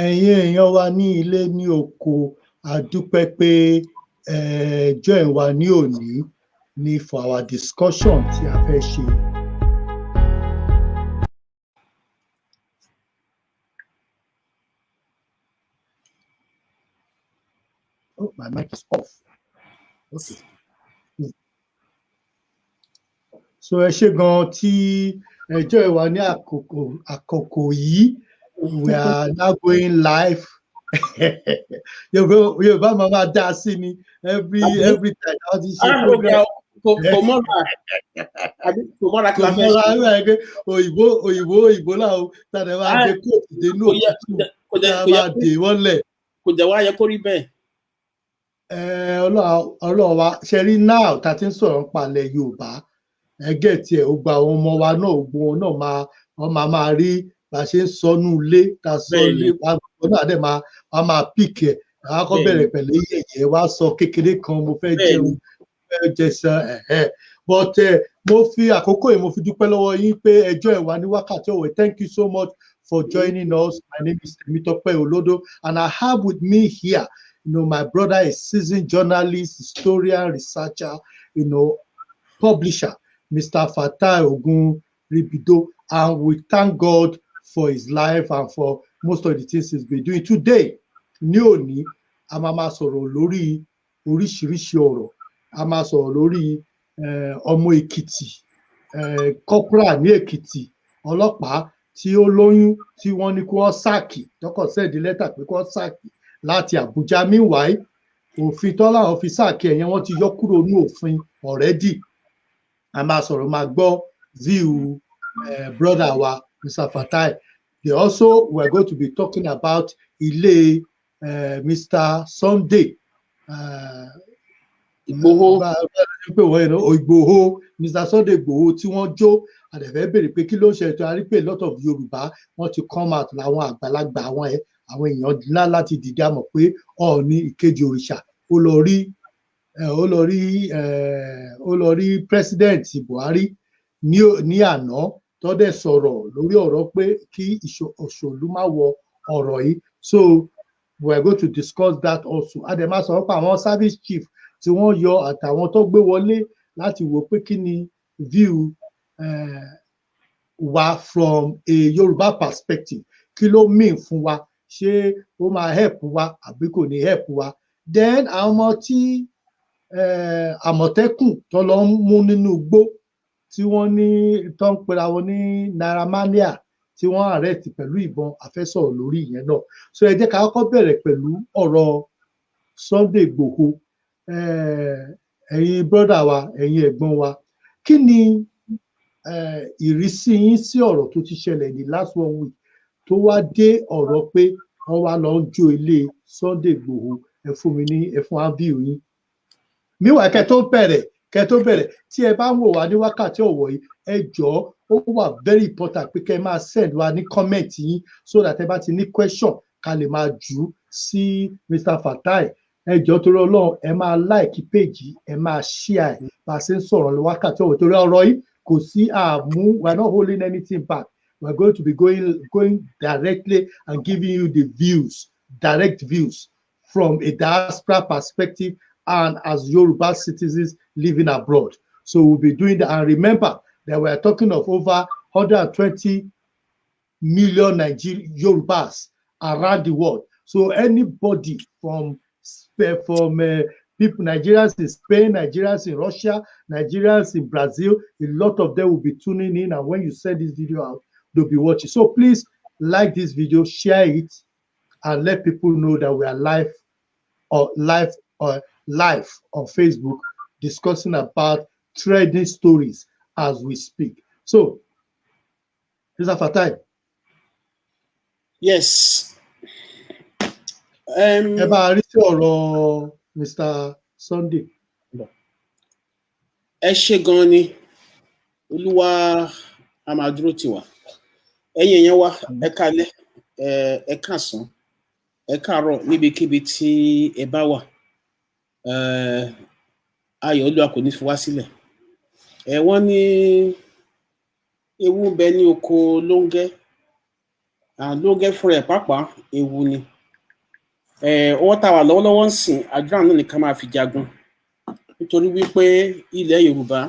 ẹ̀yin èèyàn wa ní ilé ní oko a dúpẹ́ pé join wa ní òní ní for our discussion tí a fẹ́ ṣe. Oh, my mic is off. Okay. So ẹ ṣé gan tí ẹ join wa ní àkókò yìí. We are now going live. Yorùbá mama dá sí ni every time how this ṣe program. Òyìnbó là ó tàdé máa dé kóòtù dénú òtútù máa dé wọ́n lẹ̀. Kò jẹ́ wá yẹ kó rí bẹ́ẹ̀. Ọlọ́run wa ṣe rí now tá a ti ń sọ̀rọ̀ palẹ̀ Yorùbá ẹgẹ́ tiẹ̀ ó gba àwọn ọmọ wa náà ògbón náà máa rí bá ṣe ń sọnù ilé tá a sọ ilé wa náà dẹ̀ máa pìkẹ̀ àwọn akọ́ bẹ̀rẹ̀ pẹ̀lú yẹ̀yẹ̀ wá sọ kékeré kan mo fẹ́ jẹun fẹ́ jẹsán but mo fi àkókò yìí mo fi dúpẹ́ lọ́wọ́ yín pé ẹjọ́ ẹ̀ wá ní wákàtí ọ̀wẹ́. Thank you so much for joining us. My name is Temitope Olodo and I have with me here my brother, a seasoned journalist, historian, researcher, publisher, Mr. Fatai Ogunribido, and we thank God for his life and for most of the things he's been doing. Today, ní òní, a máa sọ̀rọ̀ lórí oríṣiríṣi ọ̀rọ̀. A máa sọ̀rọ̀ lórí ọmọ Èkìtì, corporal ní Èkìtì, ọlọ́pàá tí ó lóyún tí wọ́n ní kí wọ́n sáàkì, tọkọ̀ sẹ́ẹ̀dì lẹ́tà pé kí wọ́n sáàkì láti Àbújá. Meanwhile, òfin tọ́lá òfin sáàkì ẹ̀yẹn wọ́n ti yọ kúrò ní òfin already. A máa sọ̀rọ̀ máa gbọ́ view brother wa Mr. Fatai. They also were going to be talking about ilé Mr. Sunday Igboho. Igboho, Mr. Sunday Igboho tí wọ́n jó àdẹ̀fẹ́ béèrè pé kí ló ń ṣe ètò àrípè lot of Yorùbá wọ́n ti come out láwọn àgbàlagbà àwọn èèyàn ńlá láti dìde àmọ̀ pé Ọọ̀ni ìkejì òrìṣà ó lọ rí president Buhari ní àná tó dẹ̀ sọ̀rọ̀ lórí ọ̀rọ̀ pé kí òṣèlú má wọ ọ̀rọ̀ yìí. So we are going to discuss that also. Adema sọ̀rọ̀ pa àwọn service chief tí wọ́n yọ àtàwọn tó gbé wọlé láti wò pé kí ni view wa from a Yorùbá perspective, kí ló mean fún wa, ṣé ó máa help wa àbí kò ní help wa. Then àwọn ọmọ tí Àmọ̀tẹ́kùn tó lọ ń mú nínú igbó tí wọ́n ní tó ń pera wọn ní Naira Mania tí wọ́n arrest pẹ̀lú ìbọn, àfẹ́sọ̀rọ̀ lórí ìyẹn náà. So ẹ jẹ́ ká kọ́kọ́ bẹ̀rẹ̀ pẹ̀lú ọ̀rọ̀ Sunday Igboho. Ẹ̀yin brother wa, ẹ̀yin ẹ̀gbọ́n wa, kí ni ìrísí yín sí ọ̀rọ̀ tó ti ṣẹlẹ̀ ní last 1 week tó wá dé ọ̀rọ̀ pé wọ́n wá lọ ń jó ilé Sunday Igboho? Ẹ fún ábíù yín. Meanwhile, kẹ́ tó bẹ̀rẹ̀ tí ẹ bá ń wò wá ní wákàtí ọ̀wọ̀ yìí, ẹ jọ̀ọ́ ó wà very important pé kẹ́ máa send wa ní comment yín so that ẹ bá ti ní question ká lè máa jù ú sí Mr. Fatai. Ẹ jọ̀ọ́ torí Ọlọ́run ẹ máa like page, ẹ máa share bá a ṣe ń sọ̀rọ̀ ní wákàtí ọ̀wọ̀ torí ọ̀rọ̀ yìí kò sí we are not holding anything back. We are going to be going directly and giving you the direct views from a diaspora perspective and as Yoruba citizens living abroad. So we'll be doing that. And remember that we are talking of over 120 million Yorubas around the world. So anybody from people, Nigerians in Spain, Nigerians in Russia, Nigerians in Brazil, a lot of them will be tuning in. And when you send this video out, they'll be watching. So please like this video, share it, and let people know that we are live on Facebook discussing about trending stories as we speak. So, Mr. Fatai. Yes. Ẹ bá rí sí ọ̀rọ̀ Mr. Sunday. Ẹ ṣé gan ni, Olúwa a máa dúró tì wá. Ẹ̀yin èèyàn wa, ẹ káalẹ́, ẹ káàsán, ẹ káàárọ̀ níbikíbi tí ẹ bá wà. Ayọ̀ Olúwa kò ní fi wá sílẹ̀. Wọ́n ní ewu ń bẹ ní oko lóńgẹ́, ló gẹ́ fún ẹ̀ pàápàá ewu ni ọwọ́ tá a wà lọ́wọ́lọ́wọ́ ń sìn àdúrà náà nìkan máa fi jagun nítorí wípé ilẹ̀ Yorùbá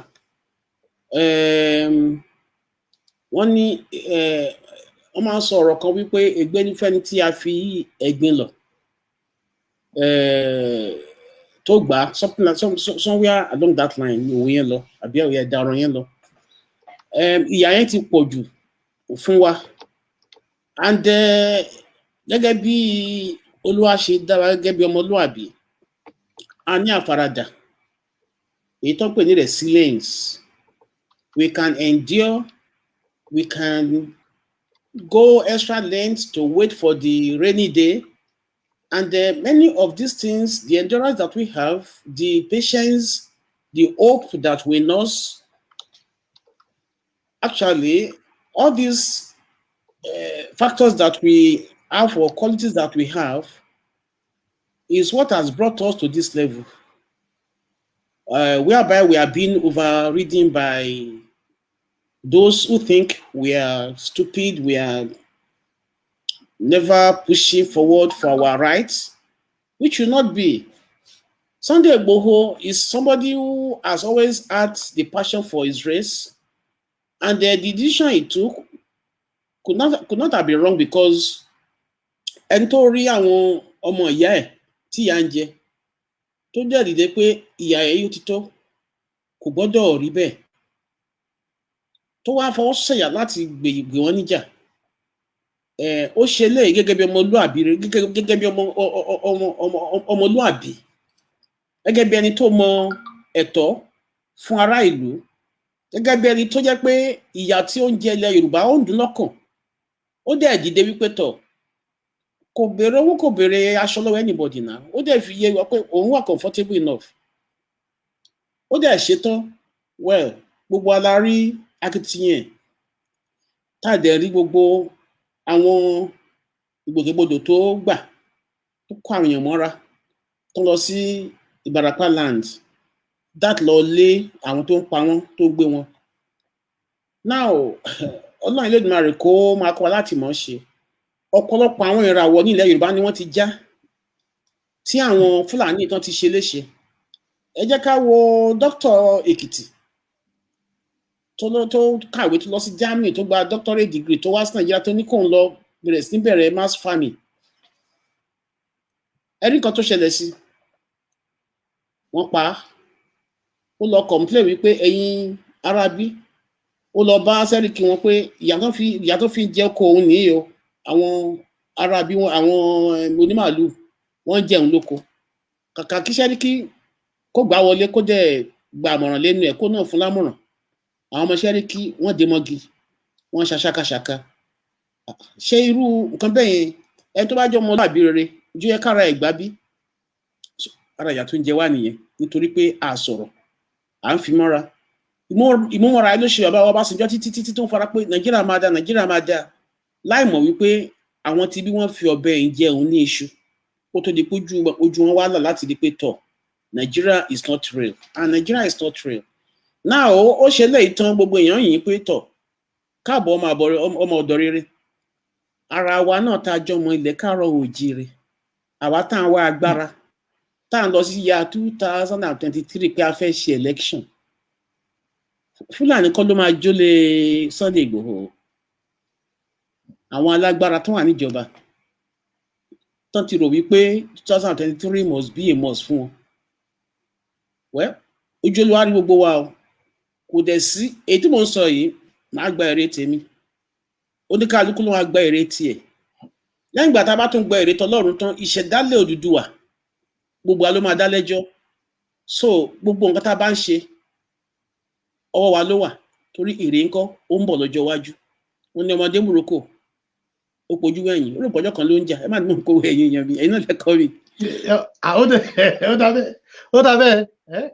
wọ́n ní wọ́n máa ń sọ ọ̀rọ̀ kan wípé ègbé ní fẹ́ni tí a fi ẹ̀gbin lọ̀ tó gbà somewhere along that line ní òwe yẹn lọ àbí òye ẹ̀dàrọ̀ yẹn lọ ìyà yẹn ti pọ̀ jù fún wa and gẹ́gẹ́ bí Olúwa ṣe dára gẹ́gẹ́ bí ọmọlúwàbí a ní àfaradà èyí tó ń pè ní resilience. We can endure, we can go extra lengths to wait for the rainy day, and many of these things, the endurance that we have, the patience, the hope that we nurse, actually all these factors that we have or qualities that we have is what has brought us to this level, whereby we are being overridden by those who think we are stupid, we are never pushing forward for our rights, which should not be. Sunday Igboho is somebody who has always had the passion for his race, and the decision he took could not have been wrong, because ẹni tó rí àwọn ọmọ ìyá ẹ̀ tí ìyà ń jẹ tó jẹ́ dìde pé ìyà ẹ̀ yóò ti tó kò gbọ́dọ̀ rí bẹ́ẹ̀ tó wá fọwọ́ sọ̀yà láti gbè wọ́n níjà ó ṣe léyìí gẹ́gẹ́ bí ọmọlúàbí gẹ́gẹ́ bí ọmọlúàbí gẹ́gẹ́ bí ẹni tó mọ ẹ̀tọ́ fún ará ìlú, gẹ́gẹ́ bí ẹni tó jẹ́ pé ìyà tí ó ń jẹ ilẹ̀ Yorùbá ó ń dùn lọ́kàn, ó dẹ̀ dìde wípé tọ̀ kò béèrè owó kò béèrè aṣọ lọ́wọ́ anybody náà, ó dẹ̀ fi yé wa pé òun wà comfortable enough, ó dẹ̀ ṣetán well gbogbo alárí akitiyan tá a dẹ̀ rí gbogbo àwọn ìgbòkègbodò tó gbà tó kó àwọn èèyàn mọ́ra tó lọ sí Ìbàràpá land that lọ lé àwọn tó ń pa wọ́n tó gbé wọn. Now Ọlọ́run Elédùmarè kó máa kọ́ wa láti mọ̀ ṣe. Ọ̀pọ̀lọpọ̀ àwọn ìràwọ̀ ní ilẹ̀ Yorùbá ni wọ́n ti já tí àwọn Fúlàní tán ti ṣe léṣe. Ẹ jẹ́ ká wo Dr. Èkìtì tó kàwé tó lọ sí Germany tó gba doctorate degree tó wá sí Nàìjíríà tó ní kóun lọ bẹ̀rẹ̀ sí bẹ̀rẹ̀ mass farming. Ẹ̀rí kan tó ṣẹlẹ̀ sí wọ́n pa á, ó lọ complain wípé ẹ̀yin Arábí, ó lọ bá Sẹ́ríkì wọn pé ìyà tó fi jẹ oko òun nìyí o, àwọn Arábí wọn àwọn onímàálù wọ́n jẹun lóko, kàkà kí Sẹ́ríkì kó gbà wọlé kó dẹ̀ gba àmọ̀ràn lẹ́nu ẹ̀ kó náà fún lámọ̀ràn, àwọn ọmọ Sẹ́ríkì wọ́n dé mọ́gi wọ́n ṣaṣákaṣàka. Ṣé irú nǹkan bẹ́ẹ̀ yẹn ẹni tó bá jọ ọmọlúàbí rere ojú ẹ kára ẹ̀gbá bí? Ara ìyà tó ń jẹ wá nìyẹn nítorí pé a sọ̀rọ̀ à ń fi mọ́ra. Ìmúmọ́ra ló ṣe bàbá wa Ọbásanjọ́ títí tó ń fara pé Nàìjíríà máa dá Nàìjíríà máa dá, láì mọ̀ wípé àwọn tí bí wọ́n fi ọ̀bẹ yìí jẹun ní iṣu kó tó di pé ojú wọn wá là láti di pé tọ̀ Nigeria is not real and Nigeria is not real. Now ó ṣe léyìí tán gbogbo èèyàn yìí pé tọ̀ káàbọ̀ ọmọ ọ̀dọ̀ rere, ara wa náà tá a jọmọ ilẹ̀ káàárọ̀ oòjíire, àwa tá à ń wá agbára tá à ń lọ sí ya 2023 pé a fẹ́ ṣe election. Fúlàní kọ́ ló máa jólè Sunday Igboho, àwọn alágbára tó wà níjọba tán ti rò wípé 2023 must be a must fún wọn. Well, ojú Olúwa rí gbogbo wa o, kò dẹ̀ sí èyí tí mò ń sọ yìí máa gba èrè tèmi, oníkálukú ló máa gba èrè tiẹ̀. Lẹ́yìn ìgbà tá a bá tún gba èrè tọlọ́run tán, ìṣẹ̀dálẹ̀ Odùduwà gbogbo wa ló máa dá lẹ́jọ́. So gbogbo nǹkan tá a bá ń ṣe ọwọ́ wa ló wà, torí èrè ńkọ́ ó ń bọ̀ lọ́jọ́ iwájú. Wọ́n ní ọmọdé múrokò ó pojú ẹ̀yìn, ó rò pọ́jọ́ kan ló ń jà, ẹ má ní mò ń kó ẹ̀yìn èèyàn mi, ẹ̀yin náà lẹ́kọ̀ọ́ mi. Ó dà bẹ́ẹ̀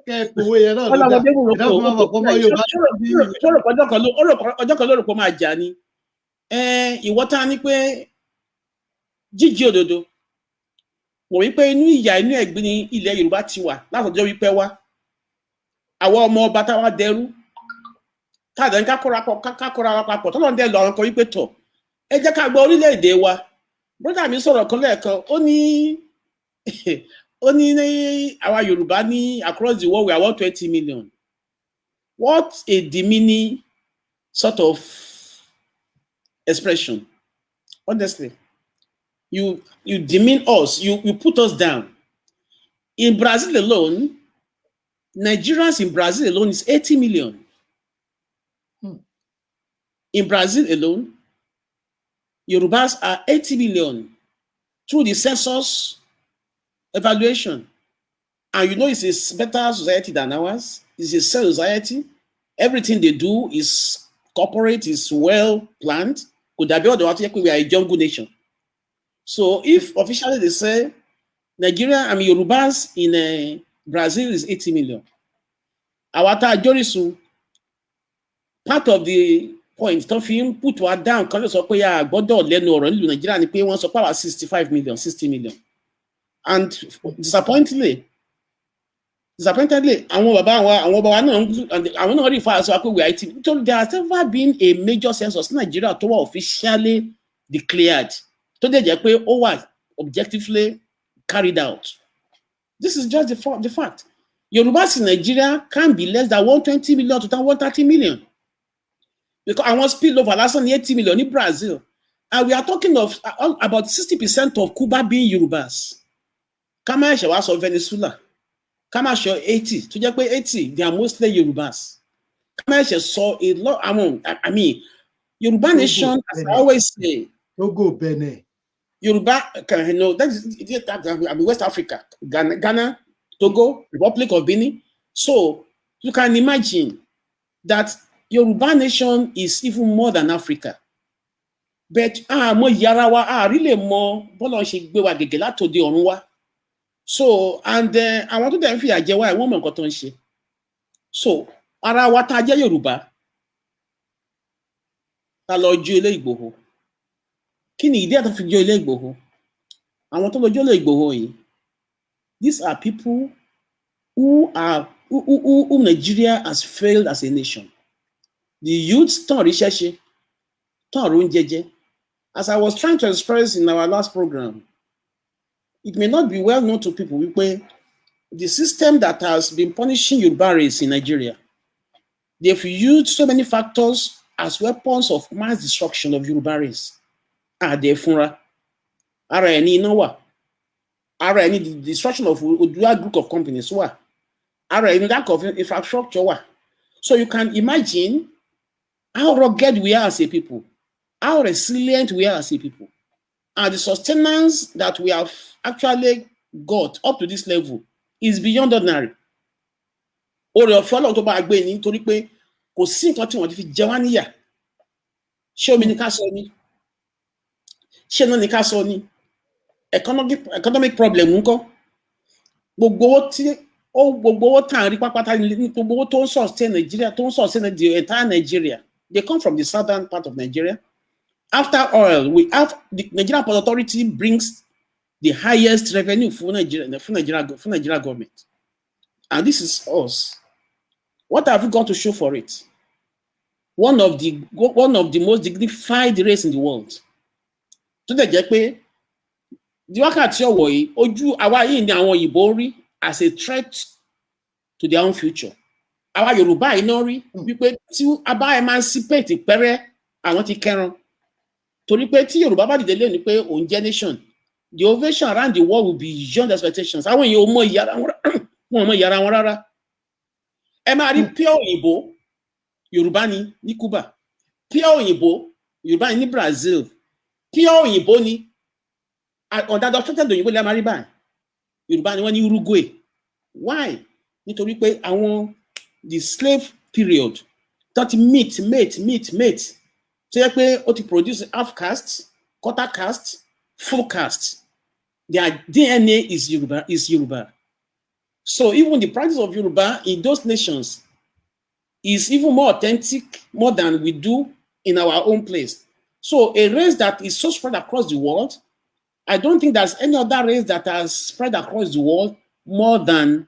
kẹ́ ẹ pòwe yẹn náà ló dà, ìdá fún ọmọ ọmọ Yorùbá. Ọjọ́ kan ló rò pọ́ máa jà ni. Ìwọ tá a ní pé jíjí òdodo wò wípé inú ìyà inú ẹ̀gbin ní ilẹ̀ Yorùbá ti wà látọjọ́ wípé wá àwọn ọmọ ọba táwa dẹrú káàdà ní kákóra wa papọ̀ tọ́lọ́ ń dẹ́ lọ àwọn kan wípé tọ̀ ẹ jẹ́ ká gbọ́ orílẹ̀-èdè wa brother mi sọ̀rọ̀ kan lẹ́ẹ̀kan ó ní àwa Yorùbá ní across the world we are 120 million. What a demeaning sort of expression. Honestly, you demean us, you put us down. In Brazil alone, Nigerians in Brazil alone is 80 million. In Brazil alone, Yorubas are 80 million through the census evaluation. And you know it's a better society than ours. It's a society. Everything they do is corporate, is well planned. We are a jungle nation. So if officially they say Nigeria, Yorubas in Brazil is 80 million. Awata Jorisu, part of the point, Tofim put her down, Nigeria, and pay one power 65 million, 60 million. And disappointingly, there has never been a major census in Nigeria to officially declared. Objectively carried out. This is just the fact. Yorubas in Nigeria can be less than 120 million to 130 million. Because I want spill over last 80 million in Brazil. And we are talking of about 60% of Cuba being Yorubas. Kama was of Venezuela. Kama show 80. To just 80, they are mostly Yorubas. Kama saw a lot among, Yoruba nation, as I always say. Togo, Benin. Yoruba, that is West Africa, Ghana, Togo, Republic of Benin. So you can imagine that Yoruba nation is even more than Africa. But mo yarawa really more bolon se gbe wa gege latode orun wa. So and I want to dem fi aje wa won mo nkan ton se. So ara wa ta je Yoruba. Ta lo ju ile Igboho. Kini ide to fi jo ile Igboho? Àwọn tó lọ jo ile Igboho yìí. These are people who Nigeria has failed as a nation. The youths ton research, ton run jeje. As I was trying to express in our last program, it may not be well known to people. The system that has been punishing Yoruba race in Nigeria, they've used so many factors as weapons of mass destruction of Yoruba race. Funra, ara any nowa, ara any destruction of Odua group of companies, ara any lack of infrastructure. So you can imagine how rugged we are as a people, how resilient we are as a people, and the sustenance that we have actually got up to this level is beyond ordinary. Ore of follow to ba gbe ni torí pé kò sí nǹkan tí wọ́n ti fi jẹ wá níyà. Ṣé omi ni ká sọ ni? Ṣé náà ni ká sọ ni? Economic problem ńkọ́? Gbogbo owó tá rí pápátá ní gbogbo owó tó ń sustain Nigeria, tó ń sustain the entire Nigeria. They come from the southern part of Nigeria. After oil, we have the Nigerian Port Authority brings the highest revenue for Nigeria government. And this is us. What have we got to show for it? One of the most dignified race in the world. To the jẹ́ the wákàtí ọ̀wọ̀ yìí, ojú àwa yìí ni àwọn Òyìnbó rí as a threat to their own future. Àwa Yorùbá yìí náà rí wípé tí a bá emancipate pẹ́rẹ́ àwọn ti kẹran. Torí pé tí Yorùbá bá dìde lé ní pé òun jẹ́ nation, the ovation around the world will be beyond expectations. Àwọn èèyàn ò mọ ìyára wọn rárá. Ẹ máa rí pure Òyìnbó, Yorùbá ni ní Cuba. Pure Òyìnbó, Yorùbá ni ní Brazil. Pure Òyìnbó ni ọ̀dàdọ̀tọ́tẹ̀ òyìnbó lè máa rí báyìí. Yorùbá ni wọ́n ní Uruguay. Why? Nítorí pé àwọn the slave period tó ti meet. So yẹ pé ó ti produce half caste, quarter caste, full caste. Their DNA is Yoruba. So even the practice of Yoruba in those nations is even more authentic, more than we do in our own place. So a race that is so spread across the world, I don't think there's any other race that has spread across the world more than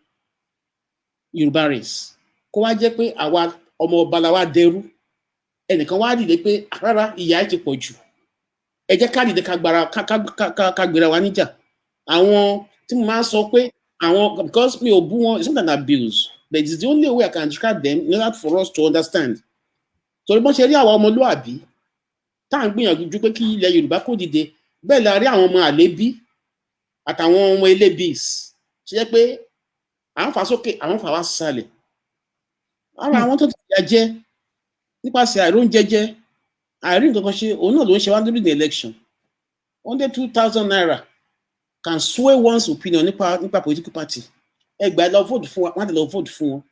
Yoruba race. Kó wá jẹ́ pé àwa ọmọ ọba la wá dẹrú. Ẹnìkan wá dìde pé rárá ìyà ti pọ̀ jù. ẹ jẹ́ ká dìde ká gbéra wa níjà. Àwọn tí mo máa ń sọ pé àwọn, because mi ò bú wọn, it's not an abuse, but it's the only way I can describe them in order for us to understand. Torí bọ́n ṣe rí àwọn ọmọlúwàbí tá à ń gbìyànjú pé kí ilẹ̀ Yorùbá kó dìde, bẹ́ẹ̀ la rí àwọn ọmọ àlébí àtàwọn ọmọ elébís ṣe jẹ́ pé à ń fà sókè àwọn fà wá sálẹ̀. Ara àwọn tó ti yà jẹ nípasẹ̀ àìróúnjẹ jẹ, àìrí nǹkan kan ṣe, òun náà ló ń ṣe wá during the election. 100,000 naira can sway one's opinion nípa political party. Ẹgbàá lọ vote fún wa, wọ́n á lọ vote fún wọn.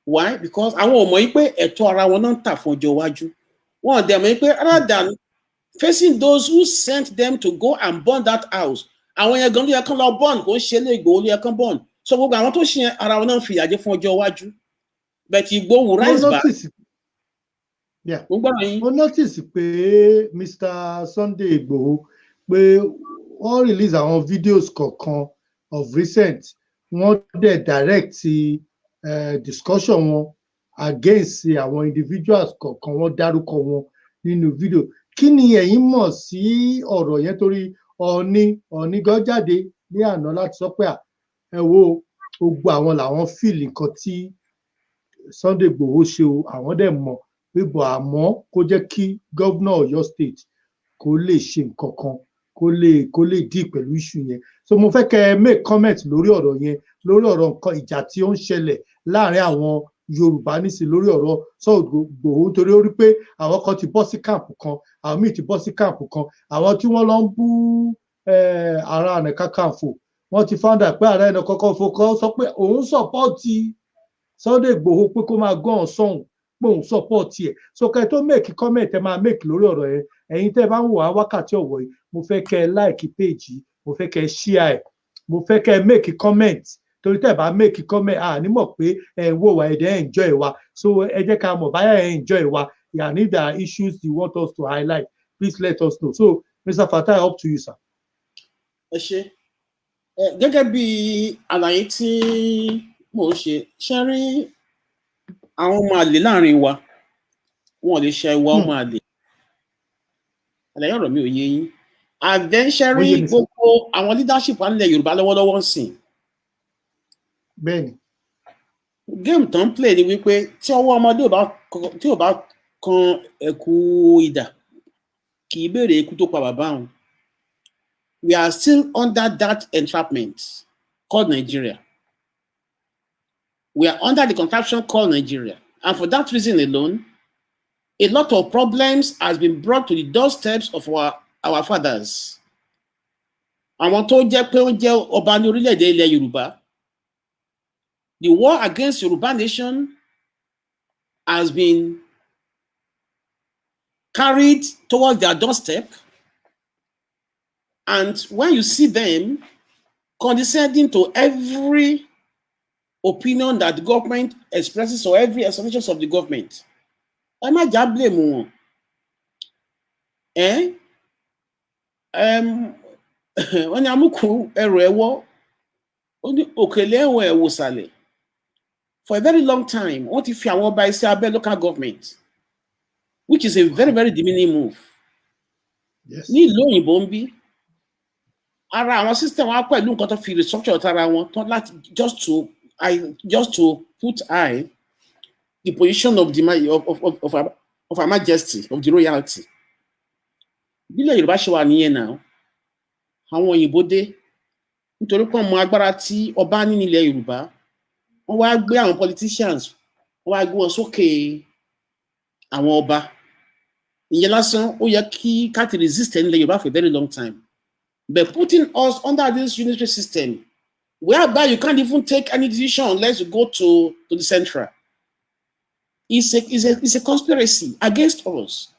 Why? Because àwọn ò mọ̀ yí pé ẹ̀tọ́ ara wọn náà ń tà fún ọjọ́ iwájú. Wọ́n dẹ̀ mọ̀ yí pé rather than facing those who sent them to go and burn that house, àwọn yẹn gan ló yẹ kán lọ burn, kò ń ṣe ilé Ìgbòho ló yẹ kán burn. So gbogbo àwọn tó ṣe ara wọn náà ń fìyà jẹ fún ọjọ́ iwájú. But Igboho rise back. Mo notice pé Mr. Sunday Igboho pé wọ́n release àwọn videos kọ̀ọ̀kan of recent, wọ́n dẹ̀ direct discussion wọn against àwọn individuals kọ̀ọ̀kan, wọ́n dárúkọ wọn nínú video. Kí ni ẹ̀yin mọ̀ sí ọ̀rọ̀ yẹn? Torí Ọọ̀ni gan jáde ní àná láti sọ pé ẹ wo gbogbo àwọn làwọn feel nǹkan tí Sunday Igboho ṣe o, àwọn dẹ̀ mọ̀ pé bọ̀ àmọ́ kó jẹ́ kí gómìnà Ọ̀yọ́ state kó lè ṣe nǹkan kan, kó lè dì pẹ̀lú issue yẹn. So mo fẹ́ kẹ́ ẹ make comment lórí ọ̀rọ̀ yẹn, lórí ọ̀rọ̀ nǹkan ìjà tí ó ń ṣẹlẹ̀ láàrin àwọn Yorùbá nísìnyí lórí ọ̀rọ̀ Sunday Igboho, torí ó rí pé àwọn kan ti bọ́ sí káàmpù kan, àwọn míì ti bọ́ sí káàmpù kan. Àwọn tí wọ́n lọ ń bú Ààrẹ Ọ̀nà Kakanfò, wọ́n ti found out pé Ààrẹ Ọ̀nà Kakanfò kan sọ pé òun sọ́pọ́ọ̀tì Sunday Igboho pé kó máa gán sọ̀hún, pé òun sọ́pọ́ọ̀tì ẹ̀. So kẹ́ ẹ tó make comment ẹ máa make lórí ọ̀rọ̀ yẹn. Ẹ̀yin tẹ́ ẹ bá ń wò wá Wákàtí Ọ̀wọ̀ yìí, mo fẹ́ kẹ́ ẹ like page yìí, mo fẹ́ kẹ́ ẹ share ẹ̀, mo fẹ́ kẹ́ ẹ make comment. Torí tẹ́ ẹ bá make comment, ní mọ̀ pé ẹ ń wò wá, ẹ dẹ̀ enjoy wa. So ẹ jẹ́ ká mọ̀ báyà ẹ enjoy wa. And if there are issues you want us to highlight, please let us know. So Mr. Fatai, up to you, sir. Ẹ ṣé. Gẹ́gẹ́ bí àlàyé tí mò ń ṣe rí àwọn ọmọ àlè láàrin wa, wọn ò lè ṣe ìwà ọmọ àlè. Àlàyé ọ̀rọ̀ mi ò yé yín. Ṣe rí gbogbo àwọn leadership wa nílẹ̀ Yorùbá lọ́wọ́lọ́wọ́ ń sìn. Bẹ́ẹ̀ni. Game tó ń play ni wípé tí ọwọ́ ọmọdé ò bá kan ẹ̀kú idà, kì í béèrè ikú tó pa bàbá òun. We are still under that entrapment called Nigeria. We are under the contraption called Nigeria. And for that reason alone, a lot of problems has been brought to the doorsteps of our fathers. Àwọn tó jẹ́ pé ó jẹ́ ọba ní orílẹ̀-èdè ilẹ̀ Yorùbá. The war against Yoruba nation has been carried towards their doorstep. And when you see them condescending to every opinion that the government expresses or every expectations of the government, ẹ má já blame wọn. Wọ́n ní amúkú ẹrù ẹwọ́, ó ní òkèlè ẹ̀wọ̀ ẹ̀wò sàlẹ̀. For a very long time, wọ́n ti fi àwọn ọba iṣẹ́ abẹ́ local government, which is a very, very demeaning move. Yes. Ní ìlú òyìnbó ń bí, ara àwọn system wa pẹ̀lú nǹkan tó fi restructure tara wọn tán láti just to put the position of Her Majesty, of the royalty. Bílẹ̀ Yorùbá ṣe wà nìyẹn náà, àwọn òyìnbó dé nítorí pé ọmọ agbára tí ọba ní nílẹ̀ Yorùbá, wọ́n wá gbé àwọn politicians, wọ́n wá gbé wọn sókè àwọn ọba. Ìyẹn lásán ó yẹ kí ká ti resist nílẹ̀ Yorùbá for a very long time. But putting us under this unitary system, whereby you can't even take any decision unless you go to the central, it's a conspiracy against us.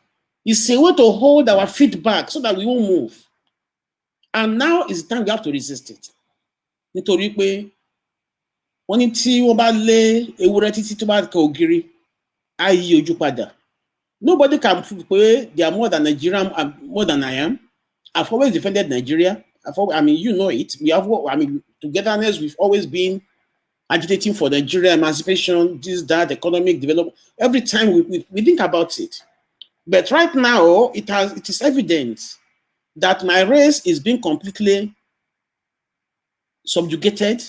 It's a way to hold our feet back so that we won't move. And now is the time we have to resist it. Nítorí pé wọ́n ní tí wọ́n bá lé ewúrẹ́ títí tó bá kan ògiri, á yí ojú padà. Nobody can prove pé they are more than Nigerian, more than I am. I've always defended Nigeria. You know it. Togetherness, we've always been agitating for Nigeria emancipation, this, that, economic development. Every time we think about it. But right now, it is evident that my race is being completely subjugated.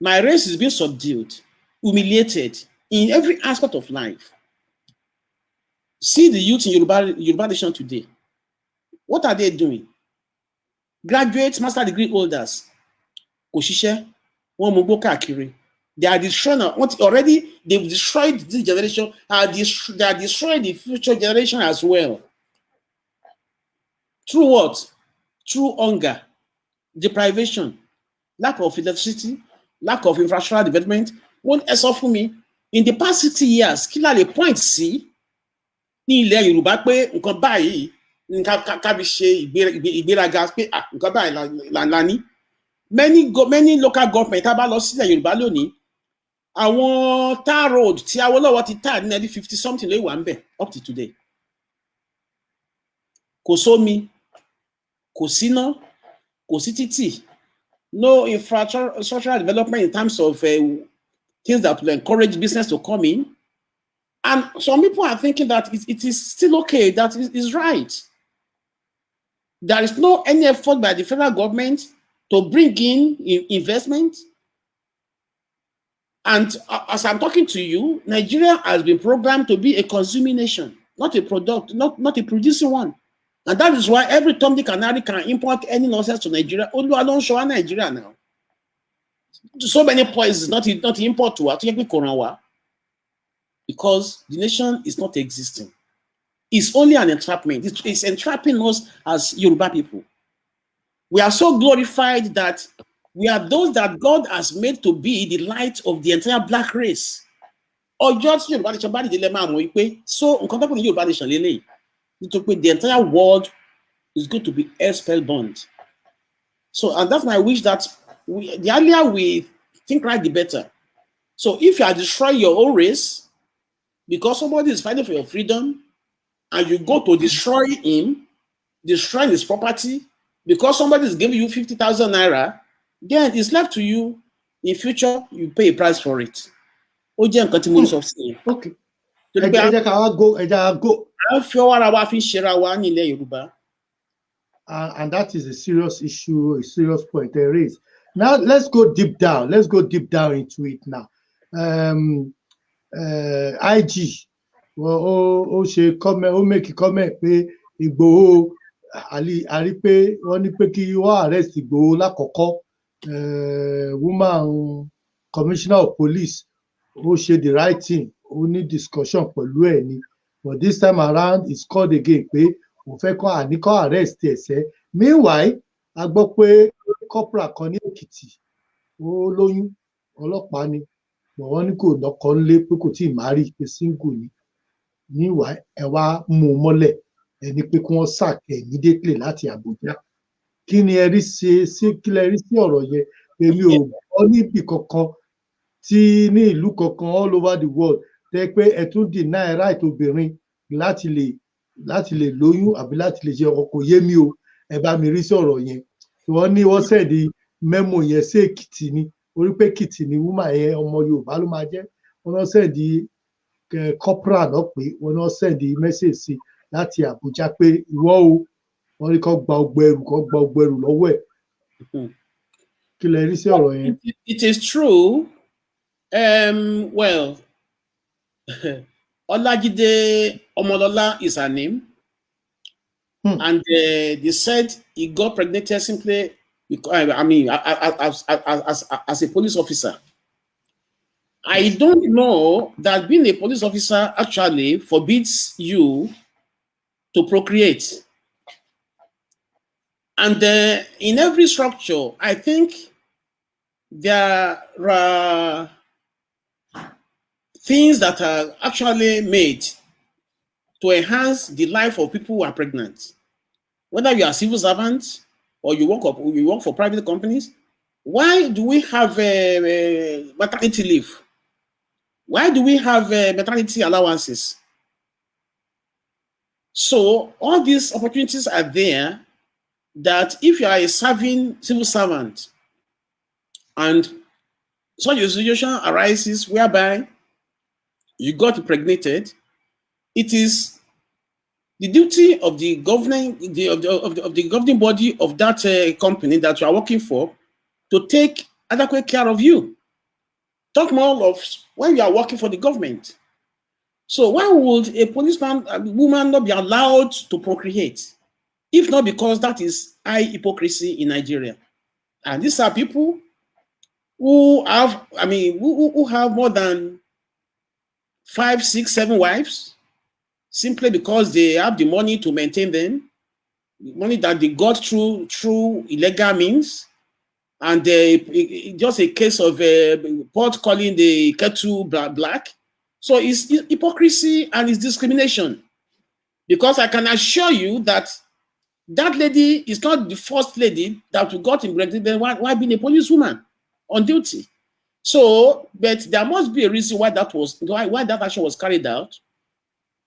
My race is being subdued, humiliated in every aspect of life. See the youth in Yoruba nation today. What are they doing? Graduates, master degree holders, kò ṣiṣẹ́, wọ́n mú gbó káàkiri. They are destroying already. They've destroyed this generation. They are destroying the future generation as well. Through what? Through hunger, deprivation, lack of electricity, lack of infrastructural development. One sọ fún mi, in the past 60 years, kí la lè point sí ní ilẹ̀ Yorùbá pé nǹkan báyìí nǹkan kábi ṣe ìgbéraga pé nǹkan báyìí là ní. Many local government tá bá lọ sílẹ̀ Yorùbá lónìí, àwọn tar road tí Awólọ́wọ̀ ti tà ní 1950 something ló wà ń bẹ̀ up to today. Kò sómi, kò síná, kò sí títì, no infrastructural development in terms of things that will encourage business to come in. And some people are thinking that it is still okay, that is right. There is no any effort by the federal government to bring in investment. And as I'm talking to you, Nigeria has been programmed to be a consuming nation, not a product, not a producing one. And that is why every Tom, Dick, and Harry can import any nonsense to Nigeria. Only alone show Nigeria now. So many points is not import to us because the nation is not existing. It's only an entrapment. It's entrapping us as Yoruba people. We are so glorified that we are those that God has made to be the light of the entire black race. Or just Yoruba nation bá dìde lẹ́mọ̀ àmọ́ wípé so nǹkan tó kù ní Yoruba nation lélẹ́yìí nítorí pé the entire world is going to be spellbound. So, and that's my wish that the earlier we think right, the better. So if you are destroying your own race because somebody is fighting for your freedom and you go to destroy him, destroy his property, because somebody is giving you 50,000 naira, then it's left to you. In future, you pay a price for it. Okay. And that is a serious issue, a serious point there is. Now let's go deep down. Let's go deep down into it now. IG, she comment, make a comment pé Igboho ari pé wọ́n ní pé kí wọ́n arrest Igboho lákọ̀ọ́kọ́. Woman commissioner of police who said the right thing, who need discussion pẹ̀lú ẹ̀ ni. But this time around, it's called again pé òun fẹ́ kọ́ àníkọ́ arrest ẹ̀sẹ̀. Meanwhile, a gbọ́ pé corporal kan ní Èkìtì ó lóyún ọlọ́pàá ni. Wọ́n ní kò lọ́kọ ńlé pé kò tí ì marry pé single ni. Meanwhile, ẹ wá mú un mọ́lẹ̀ ẹni pé kí wọ́n sack immediately láti Abuja. Kí ni ẹ rí kí lẹ rí sí ọ̀rọ̀ yẹn? Èmi ò gbọ́ níbì kankan tí ní ìlú kankan all over the world tẹ́ pé ẹ tún deny right obìnrin láti lè lóyún àbí láti lè ṣe ọkọ. Kò yé mi o, ẹ bá mi rí sí ọ̀rọ̀ yẹn. Wọ́n ní wọ́n sẹ́ẹ̀dì memo yẹn sí Èkìtì ni, orí pé Èkìtì ni woman yẹn ọmọ Yorùbá ló máa jẹ́. Wọ́n náà sẹ́ẹ̀dì corporal náà pé wọ́n náà sẹ́ẹ̀dì message sí láti Àbújá pé ìwọ o, wọ́n ní kó gba ọgbà ẹrù lọ́wọ́ ẹ̀. Kí lẹ rí sí ọ̀rọ̀ yẹn? It is true. Well, Olajide Omolola is her name. And they said he got pregnant simply because, I mean, as a police officer. I don't know that being a police officer actually forbids you to procreate. And in every structure, I think there are things that are actually made to enhance the life of people who are pregnant. Whether you are civil servants or you work for private companies, why do we have maternity leave? Why do we have maternity allowances? So all these opportunities are there that if you are a serving civil servant and such a situation arises whereby you got impregnated, it is the duty of the governing of the governing body of that company that you are working for to take adequate care of you. Talk more of when you are working for the government. So why would a policeman, a woman, not be allowed to procreate? If not because that is high hypocrisy in Nigeria. And these are people who have, who have more than 5, 6, 7 wives, simply because they have the money to maintain them, the money that they got through illegal means, and just a case of pot calling the kettle black. So it's hypocrisy and it's discrimination. Because I can assure you that that lady is not the first lady that we got impregnated while being a policewoman on duty. So, but there must be a reason why that action was carried out.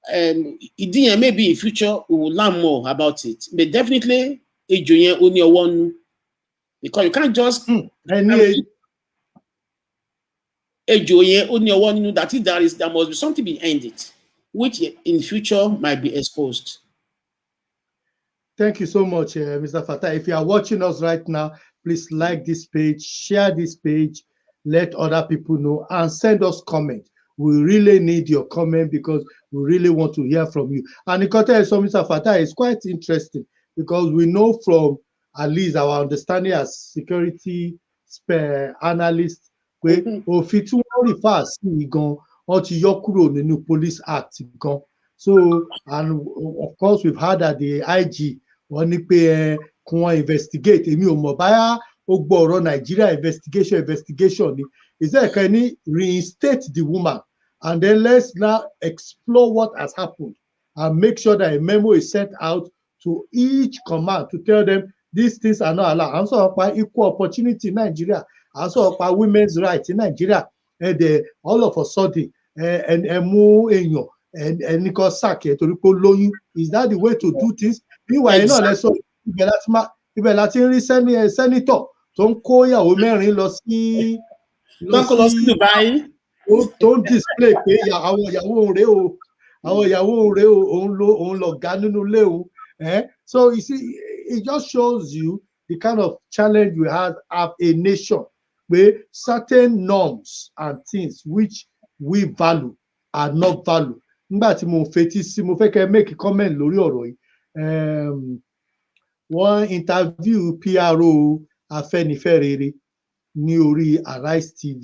Maybe in future we will learn more about it. But definitely, only one, because you can't just that there must be something behind it, which in future might be exposed. Thank you so much, Mr. Fatah. If you are watching us right now, please like this page, share this page, let other people know, and send us comments. We really need your comment because we really want to hear from you. And the content of Mr. Fatah is quite interesting because we know from at least our understanding as security analysts, òfin tí wọ́n refer sí gan, wọ́n ti yọ kúrò nínú Police Act gan. So, and of course, we've heard that the IG wọ́n ní pé kí wọ́n investigate. Èmi ò mọ̀ báyà ó gbọ́ ọ̀rọ̀ Nigeria investigation ni. Is there can he reinstate the woman, and then let's now explore what has happened and make sure that a memo is sent out to each command to tell them these things are not allowed. I'm sorry about equal opportunity in Nigeria. I'm sorry about women's rights in Nigeria. And all of a sudden, and Nico Sake to lóyún. Is that the way to do things? Meanwhile, you know, let's so ibẹ̀ láti rí senator tó ń kó ìyàwó mẹ́rin lọ sí Dubai. Tó ń display pé àwọn ìyàwó rẹ̀ o, àwọn ìyàwó rẹ̀ o, òun lọ ga nínú ilé o. So you see, it just shows you the kind of challenge we have as a nation, where certain norms and things which we value are not valued. Nígbà tí mo fẹ́ kẹ́ make a comment lórí ọ̀rọ̀ yìí. Wọ́n interview PRO Afẹ́nifẹ́re ní orí Arise TV.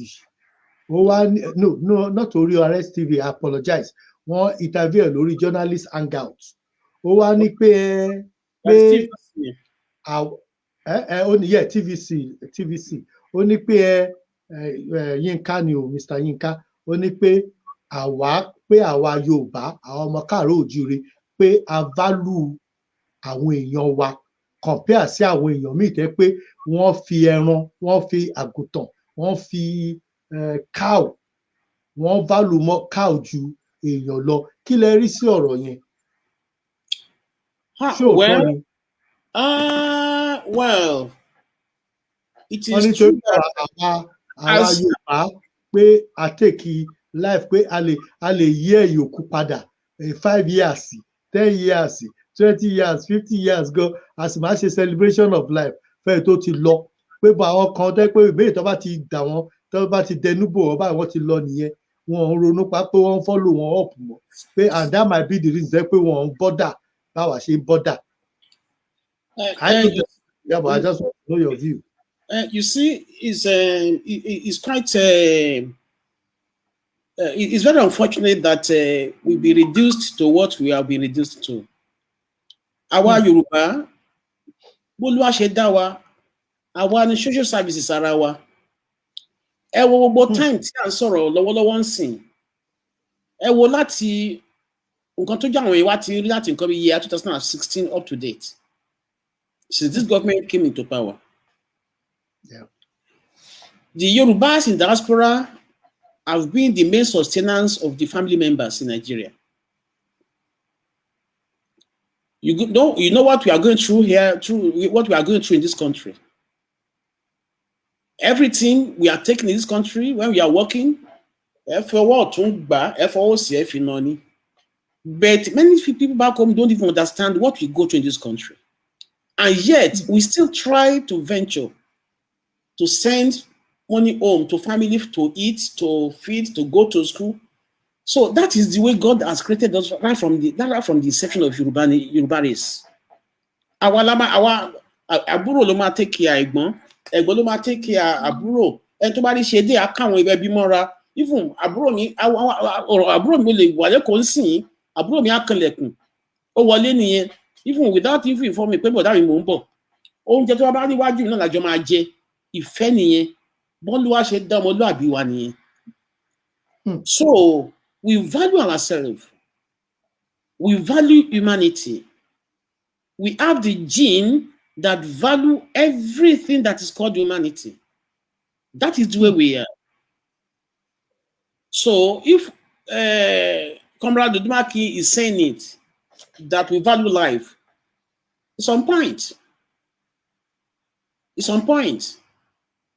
No, not orí Arise TV, I apologize. Wọ́n interview lórí Journalist Hangout. Ó wá ní pé TVC. Ó ní pé Yínká ni o, Mr. Yínká. Ó ní pé àwa Yorùbá, àwọn ọmọ káàárọ̀ oòjíire, pé a value àwọn èèyàn wa compare sí àwọn èèyàn míì tẹ́ pé wọ́n fi ẹran, wọ́n fi àgùntàn, wọ́n fi cow, wọ́n value mọ́ cow ju èèyàn lọ. Kí lẹ rí sí ọ̀rọ̀ yẹn? Well, it is true that àwa Yorùbá pé a take life pé a lè yí ẹ̀yọ̀kú padà 5 years, 10 years, 20 years, 50 years go as máa ṣe celebration of life fẹ́ tó ti lọ pé bá àwọn kan tẹ́ pé ìbéèrè tó bá ti dà wọ́n tó bá ti dẹnúbò wọ́n báyìí wọ́n ti lọ nìyẹn, wọn ò ronú pa pé wọ́n follow wọn up mọ́ pé and that might be the reason pé wọn ò bother báwa ṣe bother. I but I just want to know your view. You see, it's quite it's very unfortunate that we be reduced to what we have been reduced to. Àwa Yorùbá, bólúwa ṣe dá wa, àwa ni social services ara wa. Ẹ wo gbogbo time tí à ń sọ̀rọ̀ lọ́wọ́lọ́wọ́ ń sìn. Ẹ wo láti nǹkan tó jẹ́ àwọn ìwà tí rí láti nǹkan bí year 2016 up to date. Since this government came into power. Yeah. The Yorubas in diaspora have been the main sustenance of the family members in Nigeria. You know what we are going through here, what we are going through in this country. Everything we are taking in this country when we are working, But many people back home don't even understand what we go through in this country. And yet, we still try to venture to send money home to family to eat, to feed, to go to school. So that is the way God has created us right from the inception of Yoruba race. Our àbúrò ló máa take care ẹ̀gbọ́n ló máa take care àbúrò ẹni tó bá rí ṣe dé àkáwọn ibẹ̀ bí mọ́ra even àbúrò mi lè wà lẹ́kọ̀ọ́ ń sìn àbúrò mi á kanlẹ̀kùn ó wọlé nìyẹn even without even informing pé bọ̀dá mi mò ń bọ̀ oúnjẹ tó bá níwájú náà lájọ máa jẹ ìfẹ́ nìyẹn bọ́n ló wá ṣe dá ọmọlúàbí wa nìyẹn. So we value ourselves, we value humanity, we have the gene that value everything that is called humanity. That is the way we are. So if Comrade Odumaki is saying it, that we value life, it's on point. It's on point.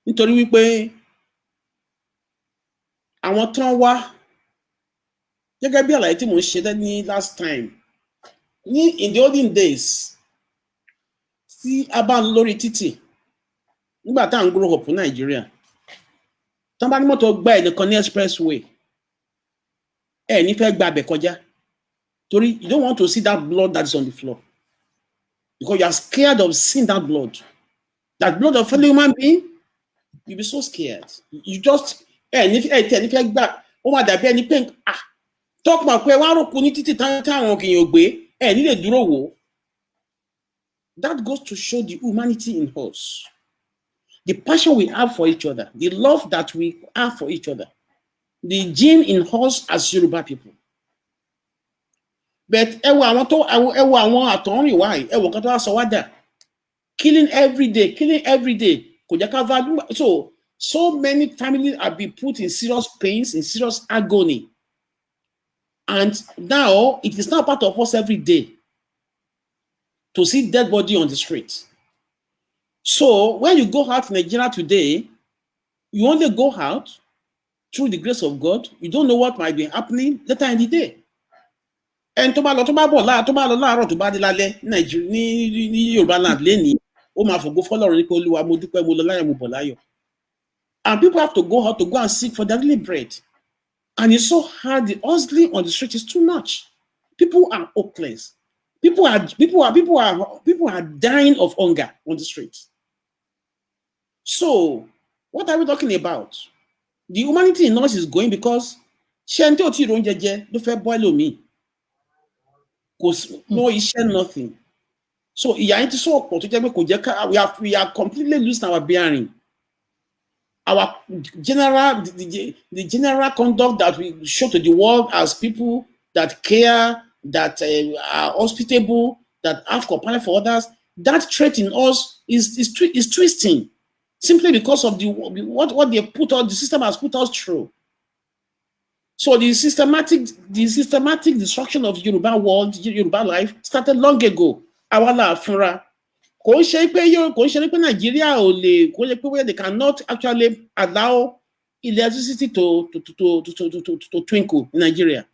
Nítorí wípé àwọn tán wá gẹ́gẹ́ bí àlàyé tí mo ṣe ní last time in the olden days tí a bá ń lórí títì nígbà tá à ń grow up ní Nàìjíríà tán bá ní mọ́tò gba ẹnìkan ní expressway ẹ ní fẹ́ gba abẹ kọjá torí you don't want to see that blood that is on the floor because you are scared of seeing that blood of fellow human being. You'll be so scared. You just ní fẹ́ gbà ó máa dàbí ẹni pé talk about pé wọ́n á rò kú ní títì táwọn kìnyìn ògbé ní lè dúró wò. That goes to show the humanity in us, the passion we have for each other, the love that we have for each other, the gene in us as Yoruba people. But ẹ wo àwọn àtọ̀rìn wá ẹ wo nǹkan tó wá sọ wá dà killing every day. So many families have been put in serious pains, in serious agony. And now it is now part of us every day to see dead body on the street. So when you go out in Nigeria today, you only go out through the grace of God. You don't know what might be happening later in the day. And tó bá lọ láàárọ̀ tó bá dé lálẹ́ ní Yorùbá land lẹ́ni ó máa fògo fọ́lọ́run ní pé Olúwa mo dúpẹ́ mo lọ láyọ̀ mo bọ̀ láyọ̀. And people have to go out to go and seek for their daily bread. And it's so hard. The hustling on the street is too much. People are hopeless. People are dying of hunger on the streets. So, what are we talking about? The humanity in us is going because no nothing. So we are completely losing our bearing. Our the general conduct that we show to the world as people that care, that are hospitable, that have compassion for others, that trait in us is twisting simply because of what they put out, the system has put us through. So the systematic destruction of Yoruba world, Yoruba life started long ago. Awala Afura. Nigeria they cannot actually allow electricity to twinkle in Nigeria.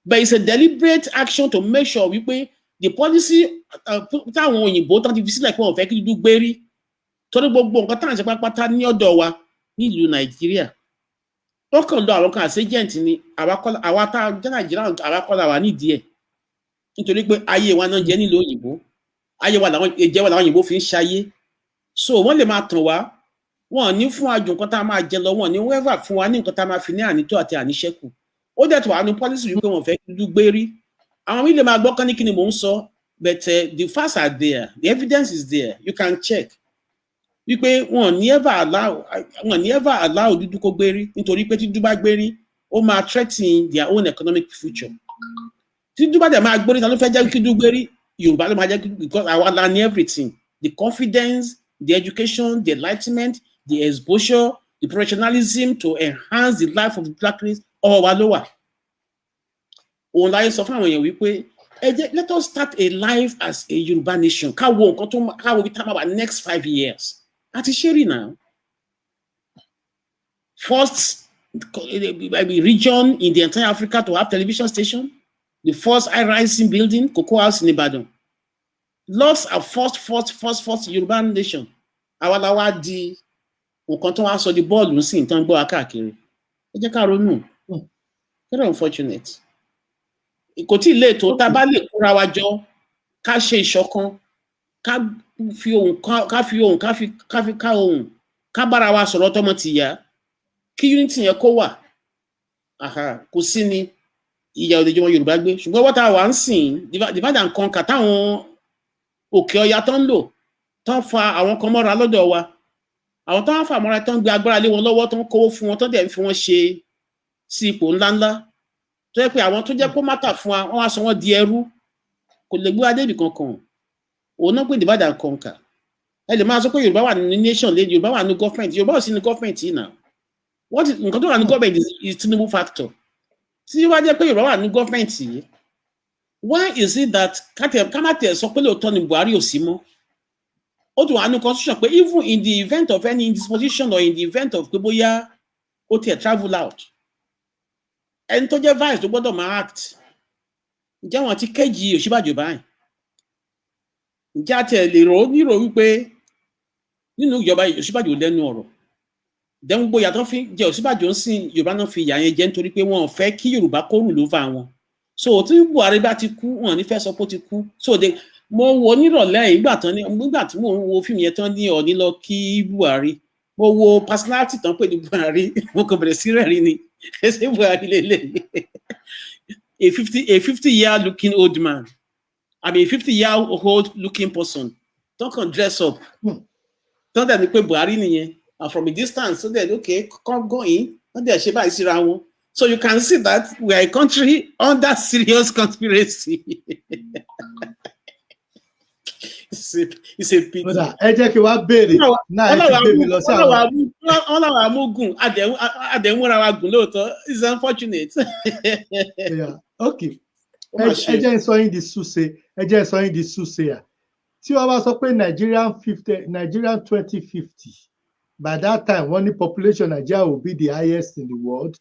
But it's a deliberate action to make sure the policy Nigeria. Agent ni Nàìjíríà nídìí ẹ̀ nítorí pé ayé wa náà jẹ́ nílùú òyìnbó ayé wa làwọn òyìnbó fi ń ṣayé so wọ́n lè máa tàn wá wọ́n ní fún àjò nǹkan tá a máa jẹ lọ wọ́n ní wẹ́fà fún wa ní nǹkan tá a máa fi ní ànító àti àníṣẹ́kù ó dẹ̀ tó wà ní policy wípé wọ́n fẹ́ dúdú gbérí àwọn mi lè máa gbọ́ kán ní kí ni mò ń sọ but the facts are there, the evidence is there, you can check. Wípé wọ́n ní ever allow dúdú kó gbérí nítorí pé tí dúdú bá gbérí ó máa threaten their own economic future. Tí dúdú bá dẹ̀ máa gbórí ta ló fẹ́ jẹ́ kí dúdú gbérí Yorùbá ló máa jẹ́ because àwa la ní everything, the confidence, the education, the enlightenment, the exposure, the professionalism to enhance the life of the black race ọwọ́ wa ló wà. Òun láyé sọ fún àwọn èèyàn wípé let us start a life as a Yoruba nation. Káwo nǹkan tó káwo bí táwọn wà next 5 years. Àti ṣeré now. First region in the entire Africa to have television station. the first high-rising building, Cocoa House in Ibadan. Lost our first Yoruba nation. Àwa la wá di nǹkan tó wá sọ di bọ́ọ̀lù ń sìn tán gbọ́ káàkiri. Ẹ jẹ́ ká ronú. Very unfortunate. Kò tí ì lè tó tá a bá lè kóra wa jọ ká ṣe ìṣọ̀kan ká fi ohùn ká ohùn ká bára wa sọ̀rọ̀ tọmọ tìyá kí unity yẹn kó wà. Kò sí ni ìyà òde jọmọ Yorùbá gbé ṣùgbọ́n wọ́n ta wà ń sìn divide and conquer táwọn òkè ọya tán ń lò tán fa àwọn kan mọ́ra lọ́dọ̀ wa àwọn tán fà mọ́ra tán gbé agbára lé wọn lọ́wọ́ tán kówó fún wọn tán dẹ̀ fi wọn ṣe sí ipò ńláńlá tó yẹ pé àwọn tó jẹ́ kó mátà fún wa wọ́n wá sọ wọ́n di ẹrú kò lè gbé wa débi kankan òun náà pé divide and conquer ẹ lè máa sọ pé Yorùbá wà ní nation lé Yorùbá wà ní government Yorùbá ò sí ní government yìí náà nǹkan tó wà ní government is Tinubu factor tí wá jẹ́ pé Yorùbá wà ní government yìí why is it that ká má tẹ̀ sọ pé lóòótọ́ ni Buhari ò sí mọ́ ó tún wà ní constitution pé even in the event of any indisposition or in the event of pé bóyá ó tiẹ̀ travel out ẹni tó jẹ́ vice tó gbọ́dọ̀ máa act ǹjẹ́ àwọn ti kéjì Ọ̀ṣínbàjò báyìí ǹjẹ́ àti ẹ̀ lè nírò wípé nínú ìjọba Ọ̀ṣínbàjò lẹ́nu ọ̀rọ̀ dẹ́n gbogbo yàtọ̀ fi jẹ́ Ọ̀ṣínbàjò ń sìn Yorùbá náà fi ìyà yẹn jẹ́ nítorí pé wọn ò fẹ́ kí Yorùbá kó rù lóva wọn so tí Buhari bá ti kú wọn ní fẹ́ sọ pé ó ti kú so mo wo nírọ̀lẹ́ nígbà tí mo wo fíìmù yẹn tán ní Ọọ̀ni lọ kí Buhari mo wo personality tán pè ní Buhari mo kò bẹ̀rẹ̀ sí rẹ́rìn ni ṣé Buhari lélẹ̀ a 50-year looking old man I mean a 50-year-old looking person tán kàn dress up tán dẹ̀ ní pé Buhari nìyẹn and from a distance so then okay come go in and then ṣe báyìí síra wọn so you can see that we are a country under serious conspiracy. It's a pity. ẹ jẹ́ kí wá béèrè náà ẹ ti gbé mi lọ sí àwọn. ọlọ́wọ́ amógùn àdẹ̀wúnra wa gùn lóòótọ́ it's unfortunate. Yeah, okay. ẹ jẹ́ sọ yín di súse à tí wọ́n bá sọ pé Nigerian 2050 by that time when the population Nigeria will be the highest in the world.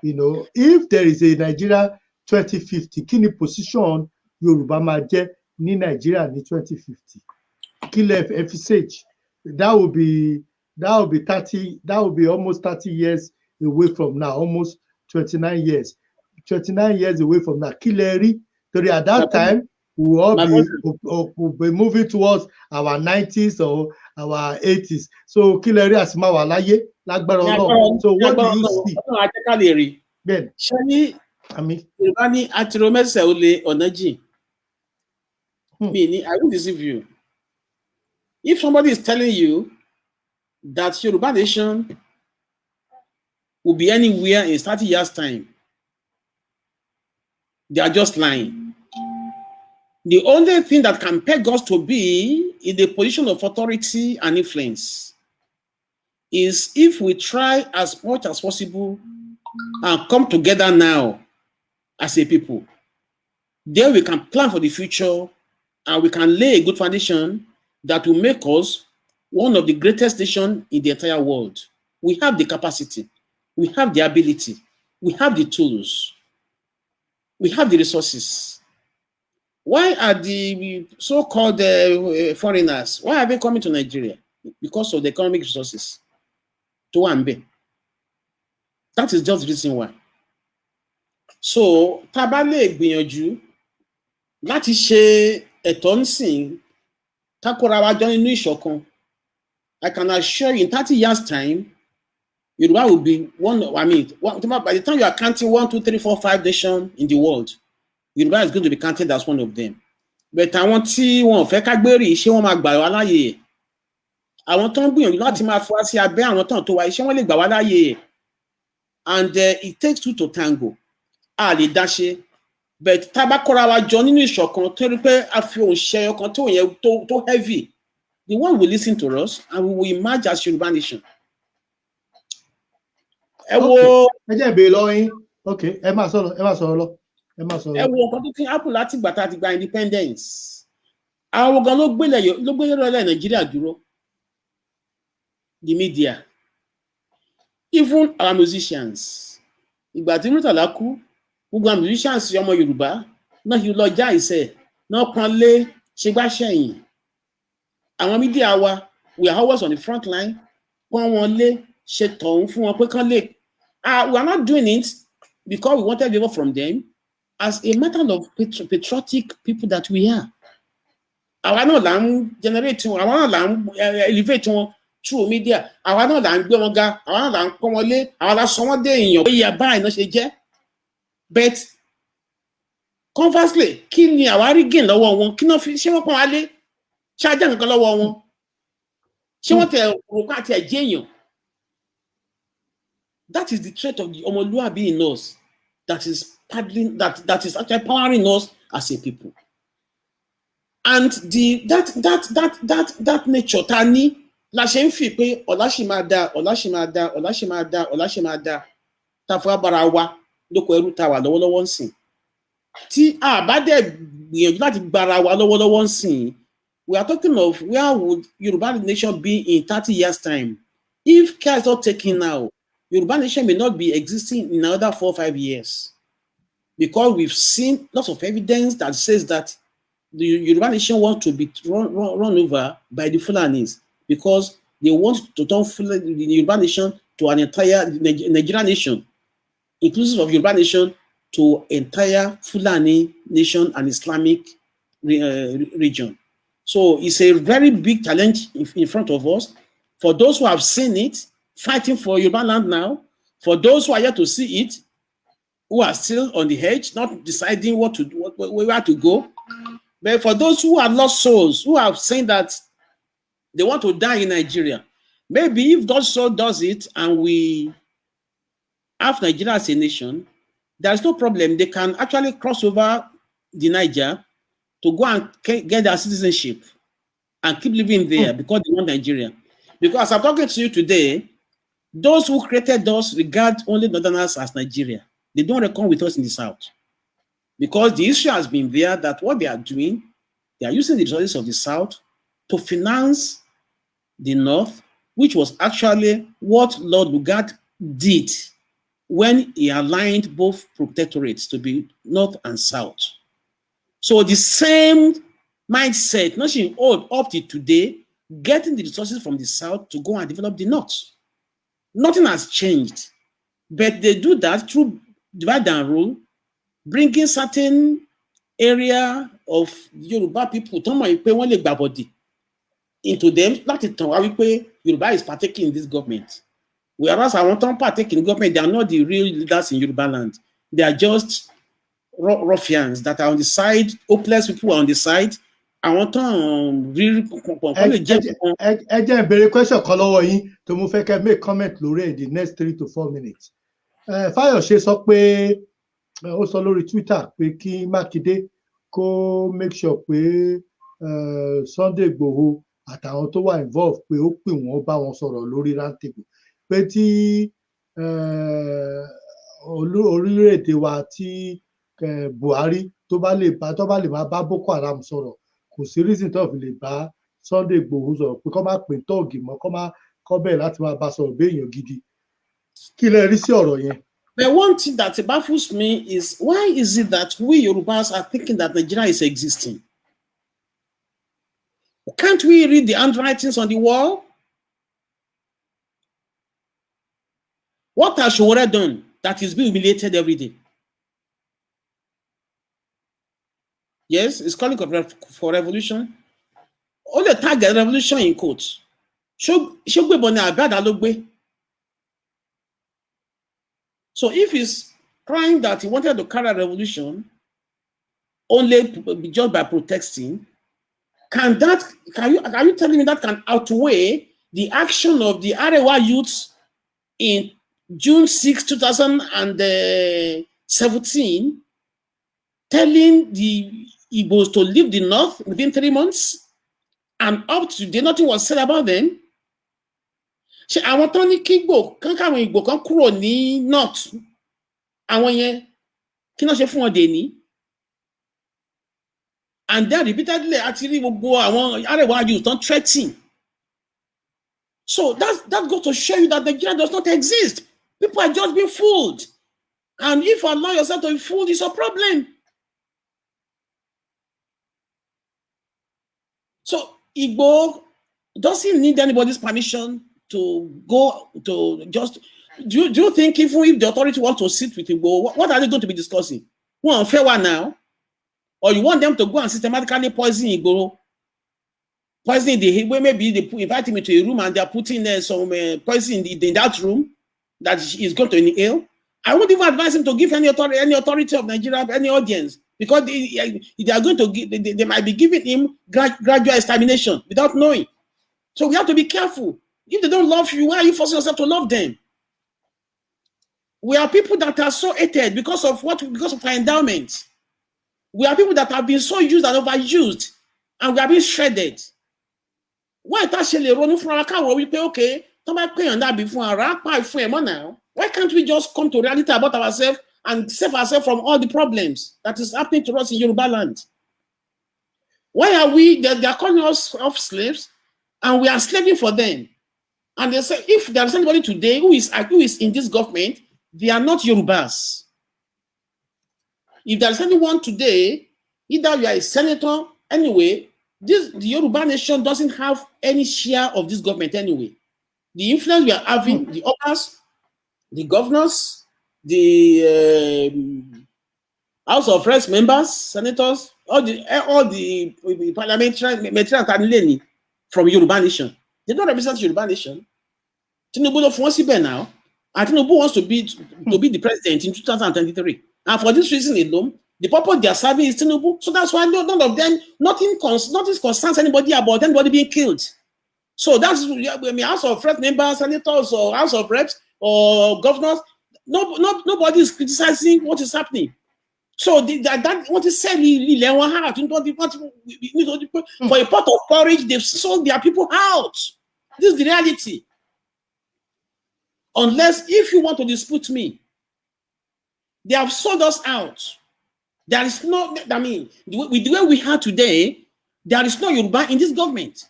You know, if there is a Nigeria 2050, kí ni position Yorùbá máa jẹ́ ní Nigeria ní 2050? Kí lẹ envisage? That will be almost 30 years away from now, almost 29 years. 29 years away from now. Kí lẹ rí? Torí at that time we will be moving towards our 90s or our 80s. So kí lẹ rí àsìmáwá láyé lágbára Ọlọ́run. So what do you see? Bẹ́ẹ̀ni. Ṣé ní Yorùbá ní atiromẹsẹ ó lé ọ̀nà jìn? I will deceive you. If somebody is telling you that Yoruba nation will be anywhere in 30 years' time, they are just lying. The only thing that can peg us to be in the position of authority and influence is if we try as much as possible and come together now as a people. Then we can plan for the future and we can lay a good foundation that will make us one of the greatest nations in the entire world. We have the capacity, we have the ability, we have the tools, we have the resources. Why are the so-called foreigners, why are they coming to Nigeria? Because of the economic resources. To Ambe. That is just the reason why. So, tá bá lè gbìyànjú láti ṣe ẹ̀tọ́ ńsìn ká kóra wa jọ nínú ìṣọ̀kan. I can assure you in 30 years' time, Yoruba will be by the time you are counting 1, 2, 3, 4, 5 nations in the world, Yoruba is going to be counted as one of them. But àwọn tí wọn fẹ́ ká gbérí ṣé wọ́n máa gbà wá láyè. Àwọn tó ń gbìyànjú láti máa fura sí abẹ́ àwọn tán tó wá iṣẹ́ wọ́n lè gbà wá láyè. And it takes two to tango. A lè dá ṣe. But tá bá kóra wa jọ nínú ìṣọ̀kan tó rí pé a fi ohùn ṣe ọkàn tó yẹ tó heavy. The world will listen to us and we will emerge as Yoruba nation. Ẹ wo. Ẹ jẹ́ ìbéèrè lọ́wọ́ yín. Okay, ẹ máa sọ̀rọ̀ lọ. Ẹ wo nǹkan tó fi happen láti ìgbà tá a ti gba independence. Àwọn gan ló gbé lọ́lẹ̀ Nàìjíríà dúró. The media. Even our musicians. Ìgbà tí Murtala kú, gbogbo àwọn musicians ọmọ Yorùbá náà eulogize náà kan lé ṣègbà ṣẹ̀yìn àwọn mídíà wa we are always on the front line pọ́n wọn lé ṣe tọ̀hún fún wọn pé kán lè we are not doing it because we wanted favor from them as a matter of patriotic people that we are. Àwa náà là ń generate wọn, àwa náà là ń elevate wọn through media, àwa náà là ń gbé wọn ga, àwa náà là ń pọ́n wọn lé, àwa la sọ wọ́n dé èèyàn pé ìyá báyìí náà ṣe jẹ́. But conversely, kí ni àwa rí gain lọ́wọ́ wọn? Kí náà fi ṣé wọ́n pọ́n wá lé? Ṣé ajá nǹkan lọ́wọ́ wọn? Ṣé wọ́n tẹ òrùka àti ẹ̀jẹ̀ èèyàn? That is the trait of the ọmọlúwàbí in us that is paddling, that is actually powering us as a people. And that nature ta ní la ṣe ń fi pé ọ̀la ṣì máa da, ọ̀la ṣì máa da, ọ̀la ṣì máa da, ọ̀la ṣì máa da, ta fún abara wa lóko ẹrú ta wà lọ́wọ́lọ́wọ́ ń sìn. Tí a bá dẹ̀ gbìyànjú láti gbara wa lọ́wọ́lọ́wọ́ ń sìn, we are talking of where would Yoruba nation be in 30 years' time? If care is not taken now, Yoruba nation may not be existing in another 4 or 5 years. Because we've seen lots of evidence that says that the Yoruba nation wants to be run over by the Fulanis because they want to turn the Yoruba nation to an entire Nigerian nation, inclusive of Yoruba nation, to entire Fulani nation and Islamic region. So it's a very big challenge in front of us. For those who have seen it, fighting for Yoruba land now, for those who are yet to see it, who are still on the edge, not deciding what to do, where to go. But for those who are lost souls, who have saying that they want to die in Nigeria, maybe if God so does it and we have Nigeria as a nation, there's no problem. They can actually cross over the Niger to go and get their citizenship and keep living there because they want Nigeria. Because as I'm talking to you today, those who created us regard only Northerners as Nigeria. They don't reckon with us in the South. Because the issue has been there that what they are doing, they are using the resources of the South to finance the North, which was actually what Lord Lugard did when he aligned both protectorates to be North and South. So the same mindset, nothing old up to today, getting the resources from the South to go and develop the North. Nothing has changed. But they do that through divide and rule, bringing certain area of Yoruba people into them. Yoruba is partaking in this government. Whereas I want to partake in government, they are not the real leaders in Yoruba land. They are just ruffians that are on the side, hopeless people are on the side. I want to really question kan lọ́wọ́ yín tó mú fẹ́ kẹ́ make comment lórí in the next 3 to 4 minutes. Fáyọ̀ṣe sọ pé ó sọ lórí Twitter pé kí Mákindé kó make sure pé Sunday Igboho àtàwọn tó wà involve pé ó pè wọ́n bá wọn sọ̀rọ̀ lórí round table pé tí orílẹ̀-èdè wa tí Buhari tó bá lè máa bá Boko Haram sọ̀rọ̀ kò sí reason tó fi lè bá Sunday Igboho sọ̀rọ̀ pé kó má pè tọ́ọ̀gì mọ́ kó bẹ̀rẹ̀ láti máa bá sọ̀rọ̀ bí èèyàn gidi. Kí lẹ rí sí ọ̀rọ̀ yẹn? But one thing that baffles me is why is it that we Yorubas are thinking that Nigeria is existing? Can't we read the handwritings on the wall? What has Showore done that is being humiliated every day? Yes, it's calling for revolution. All the target revolution in quotes. So if he's crying that he wanted to carry a revolution only just by protesting, are you telling me that can outweigh the action of the Arewa youths in June 6, 2017, telling the Igbos to leave the North within 3 months, and up to today, nothing was said about them? Àwọn tó ní kí Igbo káwọn Igbo kan kúrò ní North, àwọn yẹn kí náà ṣe fún wọn dè ní? And then repeatedly, actually, àwọn Arewa youths don't threaten. So that goes to show you that Nigeria does not exist. People are just being fooled. And if you allow yourself to be fooled, it's a problem. So Igbo doesn't need anybody's permission to go to just. Do you think even if the authority wants to sit with Igbo, what are they going to be discussing? One unfair one now, or you want them to go and systematically poison Igbo? Poison the maybe they invite him into a room and they are putting some poison in that room that is going to inhale. I wouldn't even advise him to give any authority of Nigeria, any audience, because they are going to give, they might be giving him gradual extermination without knowing. So we have to be careful. If they don't love you, why are you forcing yourself to love them? We are people that are so hated because of our endowment. We are people that have been so used and overused, and we are being shredded. Why actually running from our car? We pay okay. Why can't we just come to reality about ourselves and save ourselves from all the problems that is happening to us in Yoruba land? Why are we? They are calling us off slaves, and we are slaving for them. And they say if there is anybody today who is in this government, they are not Yorubas. If there is anyone today, either you are a senator, anyway, the Yoruba nation doesn't have any share of this government anyway. The influence we are having, the others, the governors, the House of Reps members, senators, all the parliamentary from Yoruba nation, they don't represent Yoruba nation. Tinubu don't want to be now, and Tinubu wants to be the president in 2023, and for this reason alone, the purpose they are serving is Tinubu. So that's why none of them, nothing concerns anybody about anybody being killed. So that's House of Reps members, senators, or House of Reps or governors. Nobody is criticizing what is happening. So that what is said, for a pot of porridge, they've sold their people out. This is the reality. Unless if you want to dispute me, they have sold us out. There is no, I mean, with the way we have today, there is no Yoruba in this government.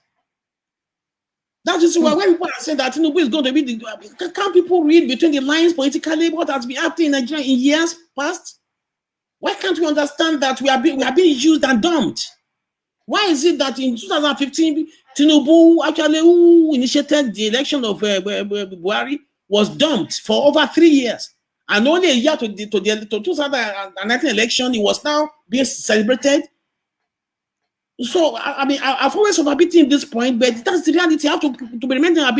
That is why when people are saying that Tinubu is going to be can't people read between the lines politically what has been happening in Nigeria in years past? Why can't we understand that we are being used and dumped? Why is it that in 2015, Tinubu actually who initiated the election of Buhari was dumped for over 3 years? And only a year to 2019 election, it was now being celebrated. So I mean, I've always overbeaten this point, but that's the reality. I have to remind our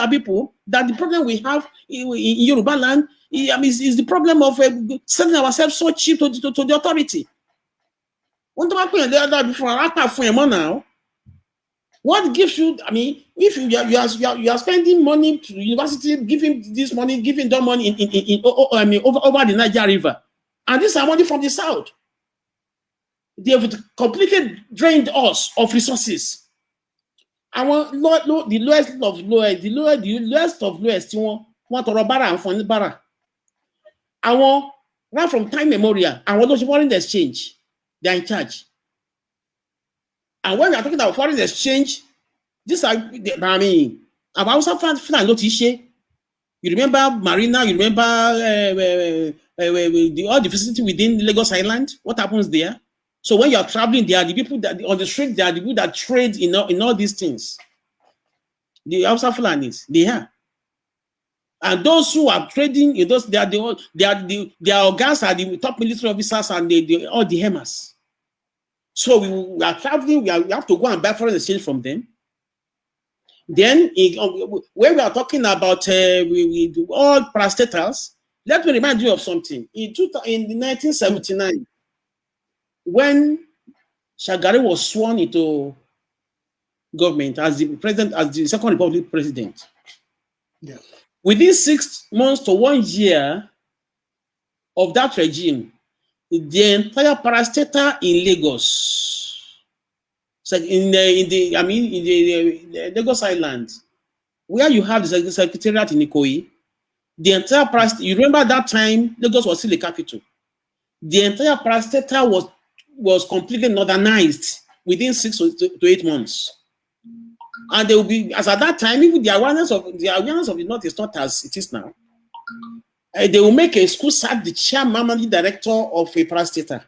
people that the problem we have in Yoruba land is the problem of selling ourselves so cheap to the authority. What gives you? I mean, if you are spending money to the university, giving this money, giving that money over the Niger River, and this are money from the south. They have completely drained us of resources. I want the lowest of lowest, the lowest of lowest. You want to bara and fund bara. I want right from time memorial. I want those foreign exchange. They are in charge. And when we are talking about foreign exchange, this are I mean about some you remember Marina, you remember all the facility within Lagos Island. What happens there? So when you are traveling, there are the people that on the street, there are the people that trade in all these things. The Hausa Fulanis, they are. And those who are trading in those, their organs are the top military officers and all the Hemas. So we are traveling, we have to go and buy foreign exchange from them. Then, when we are talking about all parastatals, let me remind you of something. In 1979, when Shagari was sworn into government as the president, as the Second Republic president, yeah. Within 6 months to 1 year of that regime, the entire parastatal in Lagos, so in the Lagos Island, where you have the secretariat in Ikoyi, the entire parastatal, you remember that time Lagos was still a capital. The entire parastatal was completely northernized within 6 to 8 months. And they will be, as at that time, even the awareness of the North is not as it is now. They will make a school sack the chairman and the director of a parastatal.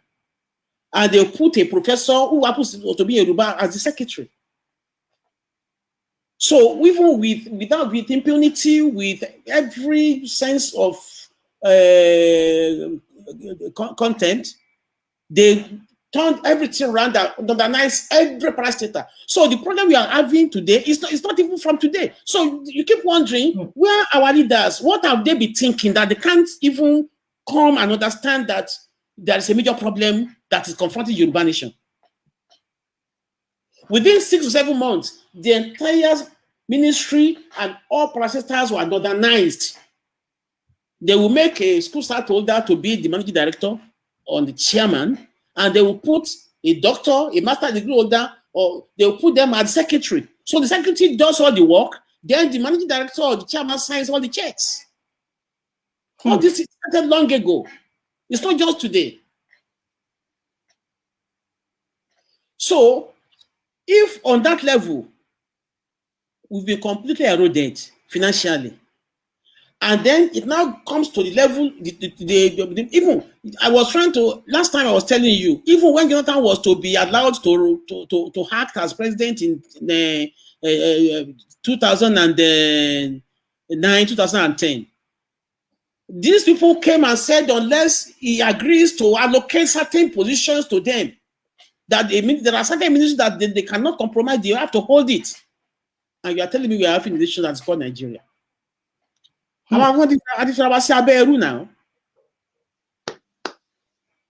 and they put a professor who happens to be a Yoruba as the secretary. So even with impunity, with every sense of contempt, they turned everything around and organized every parastater. So the problem we are having today is not even from today. So you keep wondering, where are our leaders? What have they been thinking that they can't even come and understand that there is a major problem that is confronting Yoruba nation? Within 6 to 7 months, the entire ministry and all parastaters were modernized. They will make a school start holder to be the managing director or the chairman, and they will put a doctor, a master degree holder, or they will put them as secretary. So the secretary does all the work, then the managing director or the chairman signs all the checks. All this started long ago. It's not just today. So if on that level, we've been completely eroded financially, and then it now comes to the level, even I was trying to, last time I was telling you, even when Jonathan was to be allowed to act as president in 2009, 2010, these people came and said unless he agrees to allocate certain positions to them, that there are certain ministries that they cannot compromise, they have to hold it. And you are telling me we are having a nation that's called Nigeria. Now.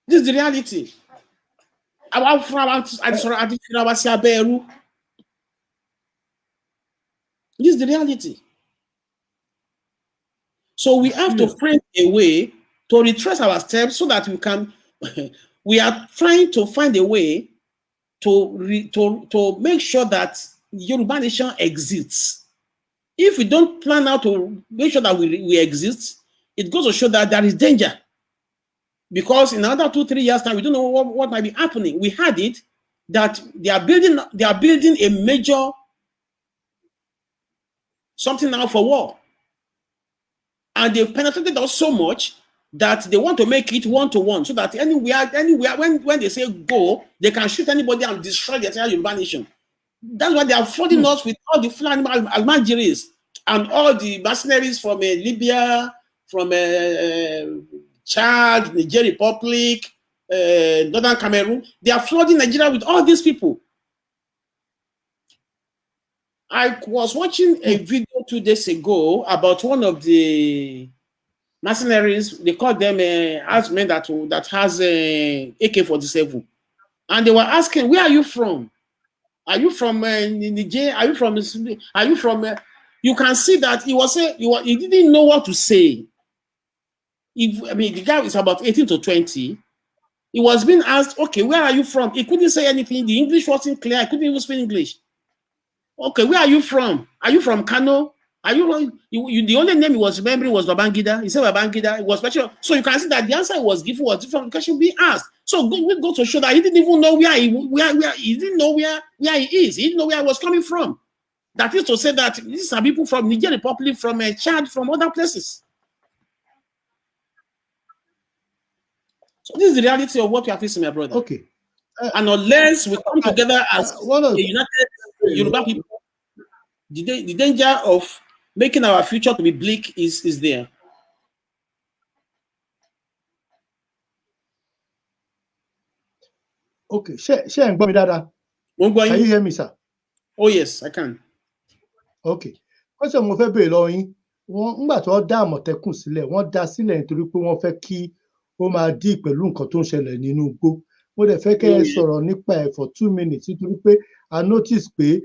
This is the reality. This is the reality. So we have to find a way to retrace our steps so that we can. We are trying to find a way to make sure that Yoruba nation exists. If we don't plan out to make sure that we exist, it goes to show that there is danger. Because in another 2-3 years time, we don't know what might be happening. We had it that they are building a major something now for war. And they've penetrated us so much that they want to make it 1-to-1, so that anywhere when they say go, they can shoot anybody and destroy the entire Yoruba nation. That's why they are flooding us with all the Fulani Almajiris and all the mercenaries from Libya, from Chad, Niger Republic, Northern Cameroon. They are flooding Nigeria with all these people. I was watching a video 2 days ago about one of the mercenaries. They call them men that has AK-47, and they were asking, "Where are you from? Are you from Niger? Are you from? You can see that he didn't know what to say. The guy is about 18 to 20. He was being asked, "Okay, where are you from?" He couldn't say anything. The English wasn't clear. I couldn't even speak English. "Okay, where are you from? Are you from Kano? Are you the only name he was remembering was Babangida." He said Babangida. It was special. So you can see that the answer he was given was different question being asked. So we go to show that he didn't even know where he didn't know where he is. He didn't know where he was coming from. That is to say that these are people from Niger Republic, from Chad, from other places. So this is the reality of what we are facing, my brother. Okay. And unless we come together as a united Yoruba people, the danger of making our future to be bleak is there. Okay. Share me dada. Can you hear me, sir? Oh yes, I can. Okay. Question mo fẹ́ béèrè lọ́wọ́ yín. Nígbà tí wọ́n dá Àmọ̀tẹ́kùn sílẹ̀, wọ́n dá sílẹ̀ nítorí pé wọ́n fẹ́ kí ó máa dí pẹ̀lú nǹkan tó ń ṣẹlẹ̀ nínú igbó. Mo dẹ̀ fẹ́ kẹ́ ẹ sọ̀rọ̀ nípa ẹ̀ for 2 minutes nítorí pé I notice pé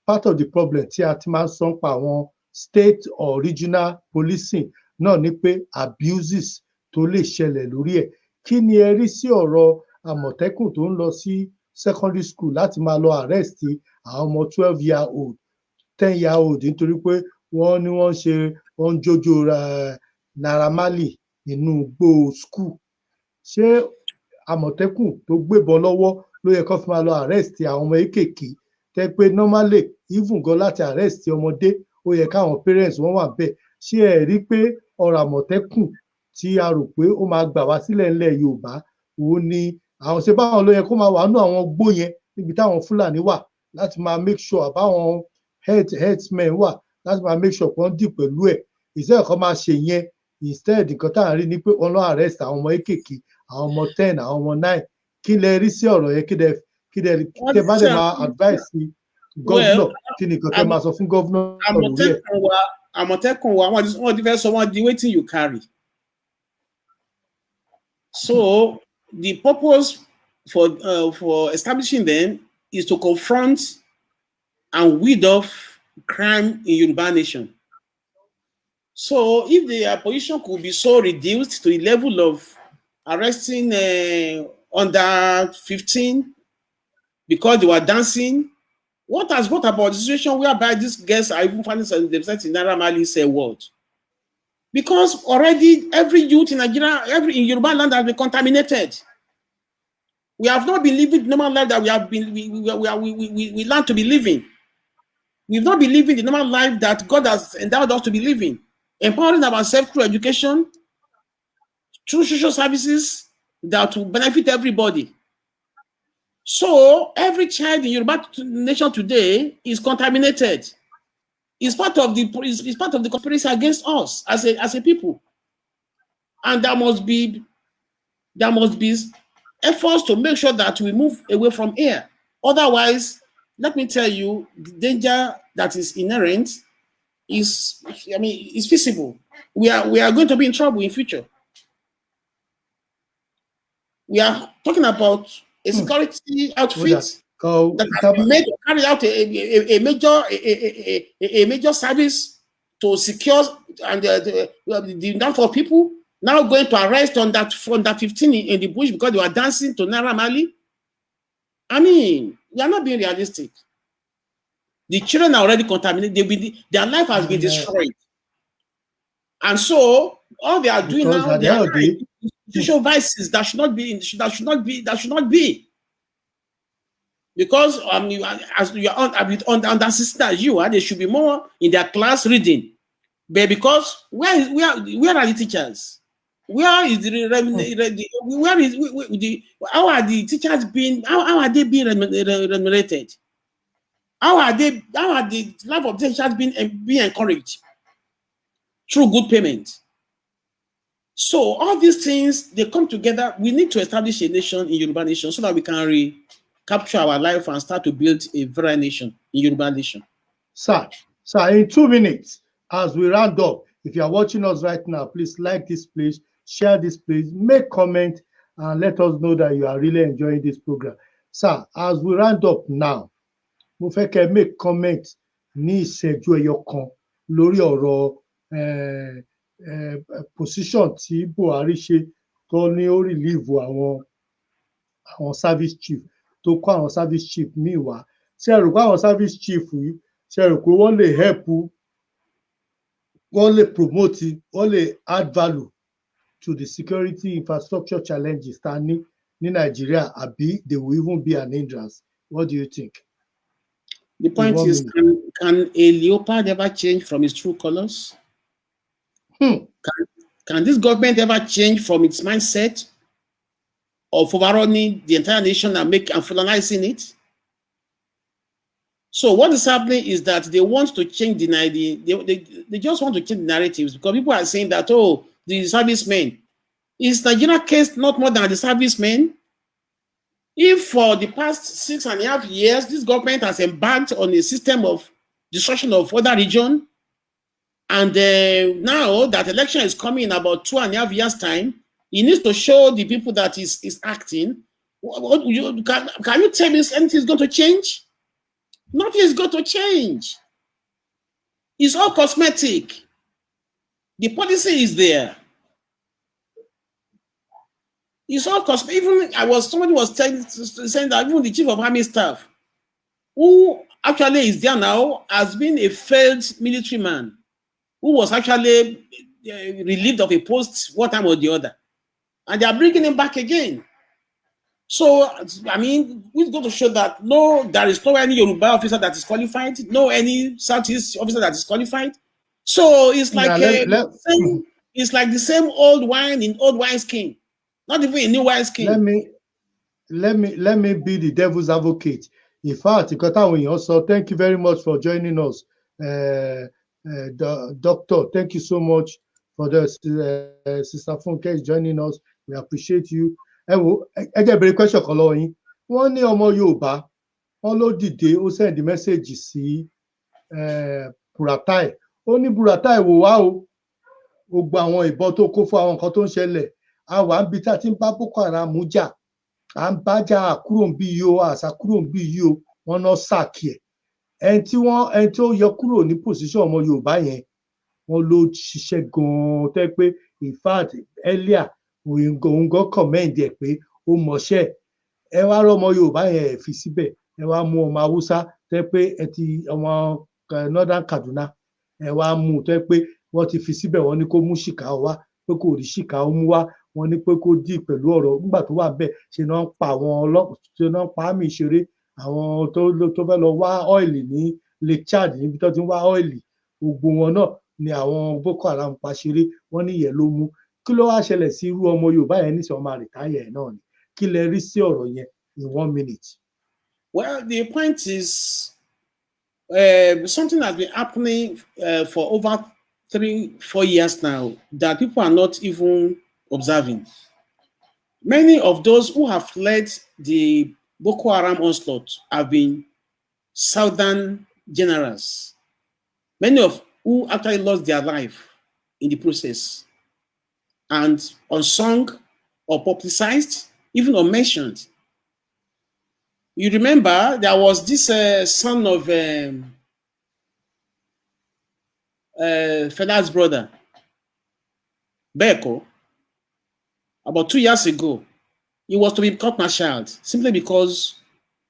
part of the problem tí a ti máa ń sọ pa àwọn state or regional policing náà ni pé abuses tó lè ṣẹlẹ̀ lórí ẹ̀. Kí ni ẹ rí sí ọ̀rọ̀ Àmọ̀tẹ́kùn tó ń lọ sí secondary school láti máa lọ arrest àwọn ọmọ 12-year-old 10-year-old nítorí pé wọ́n ní wọ́n ń jójó Naira Marley nínú igbó school? Ṣé Àmọ̀tẹ́kùn tó gbébọn lọ́wọ́ ló yẹ kó fi máa lọ arrest àwọn ọmọ kéékèèké tẹ́ pé normally even gan láti arrest ọmọdé ó yẹ káwọn parents wọ́n wà bẹ́ẹ̀? Ṣé ẹ rí pé ọ̀rọ̀ Àmọ̀tẹ́kùn tí a rò pé ó máa gbà wá sílẹ̀ ńlẹ̀ Yorùbá òun ni àwọn ṣe báwọn ló yẹ kó máa wà nínú àwọn gbó yẹn níbi táwọn Fúlàní wà láti máa make sure àbáwọn herdsmen wà láti máa make sure pé wọ́n dì pẹ̀lú ẹ̀ ìṣe ẹ̀kọ́ máa ṣe yẹn instead nǹkan tá à ń rí ni pé wọ́n lọ arrest àwọn ọmọ kéékèèké àwọn ọmọ 10 àwọn ọmọ 9 kí lẹ rí sí ọ̀rọ̀ yẹn kí tẹ bá dẹ̀ máa advice sí gọ́vnọ̀ kí ni nǹkan tẹ máa sọ fún gọ́vnọ̀ lórí ẹ̀. Àmọ̀tẹ́kùn wa wọ́n ti fẹ́ sọ wọ́n di wetin you carry. So the purpose for establishing them is to confront and weed off crime in Yoruba nation. So if their position could be so reduced to the level of arresting under 15 because they were dancing, what about the situation whereby these girls are even finding themselves in Naira Marley's world? Because already every youth in Nigeria, in Yoruba land has been contaminated. We have not been living the normal life that we learned to be living. We've not been living the normal life that God has endowed us to be living. Empowering ourselves through education, through social services that will benefit everybody. So every child in Yoruba nation today is contaminated. It's part of the conspiracy against us as a people. And there must be efforts to make sure that we move away from here. Otherwise, let me tell you, the danger that is inherent is feasible. We are going to be in trouble in future. We are talking about a security outfit that has made to carry out a major service to secure and the number of people now going to arrest on that 15 in the bush because they were dancing to Naira Marley. I mean, we are not being realistic. The children are already contaminated. Their life has been destroyed. And so all they are doing now, they are institutional vices that should not be. Because as you are under sister as you are, they should be more in their class reading. But because where are the teachers? How are the teachers being? How are they being remunerated? How are the life of teachers being encouraged through good payment? So all these things, they come together. We need to establish a nation in Yoruba nation so that we can recapture our life and start to build a very nation in Yoruba nation. Sir, in 2 minutes, as we round up, if you are watching us right now, please like this page, share this page, make comment, and let us know that you are really enjoying this program. Sir, as we round up now, mo fẹ́ kẹ́ make comment ní ìṣẹ́jú ẹyọ kan lórí ọ̀rọ̀ position tí Buhari ṣe tó ní ó relieve àwọn service chief tó kó àwọn service chief míì wá. Ṣé ẹ rò pé àwọn service chief yìí ṣé ẹ rò pé wọ́n lè help, wọ́n lè promote, wọ́n lè add value to the security infrastructure challenges tá a ní Nigeria, àbí they will even be an hindrance? What do you think? The point is, can a leopard ever change from its true colors? Can this government ever change from its mindset of overrunning the entire nation and colonizing it? So what is happening is that they want to change they just want to change the narratives, because people are saying that, oh, the servicemen. Is Nigeria case not more than the servicemen? If for the past 6.5 years, this government has embarked on a system of destruction of other regions, and now that election is coming in about 2.5 years' time, he needs to show the people that is acting. Can you tell me anything is going to change? Nothing is going to change. It's all cosmetic. The policy is there. It's all cosmetic. Even somebody was saying that even the chief of army staff, who actually is there now, has been a failed military man, who was actually relieved of a post one time or the other, and they are bringing him back again. So I mean, we're going to show that there is no any Yoruba officer that is qualified, no any Southeast officer that is qualified. So it's like it's like the same old wine in old wine skin, not even a new wine skin. let me be the devil's advocate. In fact, so thank you very much for joining us. Doctor, thank you so much for the Sister Funke is joining us. We appreciate you. Ẹ jẹ́ bèrè question kan lọ́wọ́ yín. Wọ́n ní ọmọ Yorùbá, wọ́n ló dìde, ó send message sí Buratai. Ó ní Buratai wò wá o. Gbogbo àwọn ìbọn tó kó fún àwọn nǹkan tó ń ṣẹlẹ̀. A wà ń bi tá a ti ń bá Boko Haram jà. À ń bá jà kúrò ń bí yìí o, àṣà kúrò ń bí yìí o, wọ́n náà sàkí ẹ̀. Ẹni tí ó yọ kúrò ní position ọmọ Yorùbá yẹn, wọ́n ló ṣiṣẹ́ gan-an tẹ́ pé in fact earlier òun gan commend ẹ̀ pé ó mọṣẹ́. Ẹ wá rọ́mọ Yorùbá yẹn ẹ̀ fi síbẹ̀, ẹ wá mú ọmọ Haúsá tẹ́ pé ẹ ti ọmọ Northern Kaduna, ẹ wá mú tẹ́ pé wọ́n ti fi síbẹ̀, wọ́n ní kó mú ṣìkà wá, pé kò rí ṣìkà ó mú wá, wọ́n ní pé kó dì pẹ̀lú ọ̀rọ̀ nígbà tó wà bẹ́ẹ̀ ṣe náà ń pa àwọn ọlọ́pàá, ṣe náà ń pa àmì ìṣeré, àwọn tó fẹ́ lọ wá ọ́ìlì ní Lake Chad níbi tó ti ń wá ọ́ìlì, gbogbo wọn náà ni àwọn Boko Haram pa ṣeré, wọ́n ní ìyẹn ló mú. Kí ló wá ṣẹlẹ̀ sí irú ọmọ Yorùbá yẹn nísìnyí ọmọ àrìtáyà ẹ̀ náà ni? Kí lẹ rí sí ọ̀rọ̀ yẹn in 1 minute? Well, the point is something has been happening for over 3-4 years now that people are not even observing. Many of those who have led the Boko Haram onslaught have been southern generals, many of who actually lost their life in the process, and unsung or publicized, even unmentioned. You remember there was this son of Fela's brother, Beko, about 2 years ago. He was to be court-martialed simply because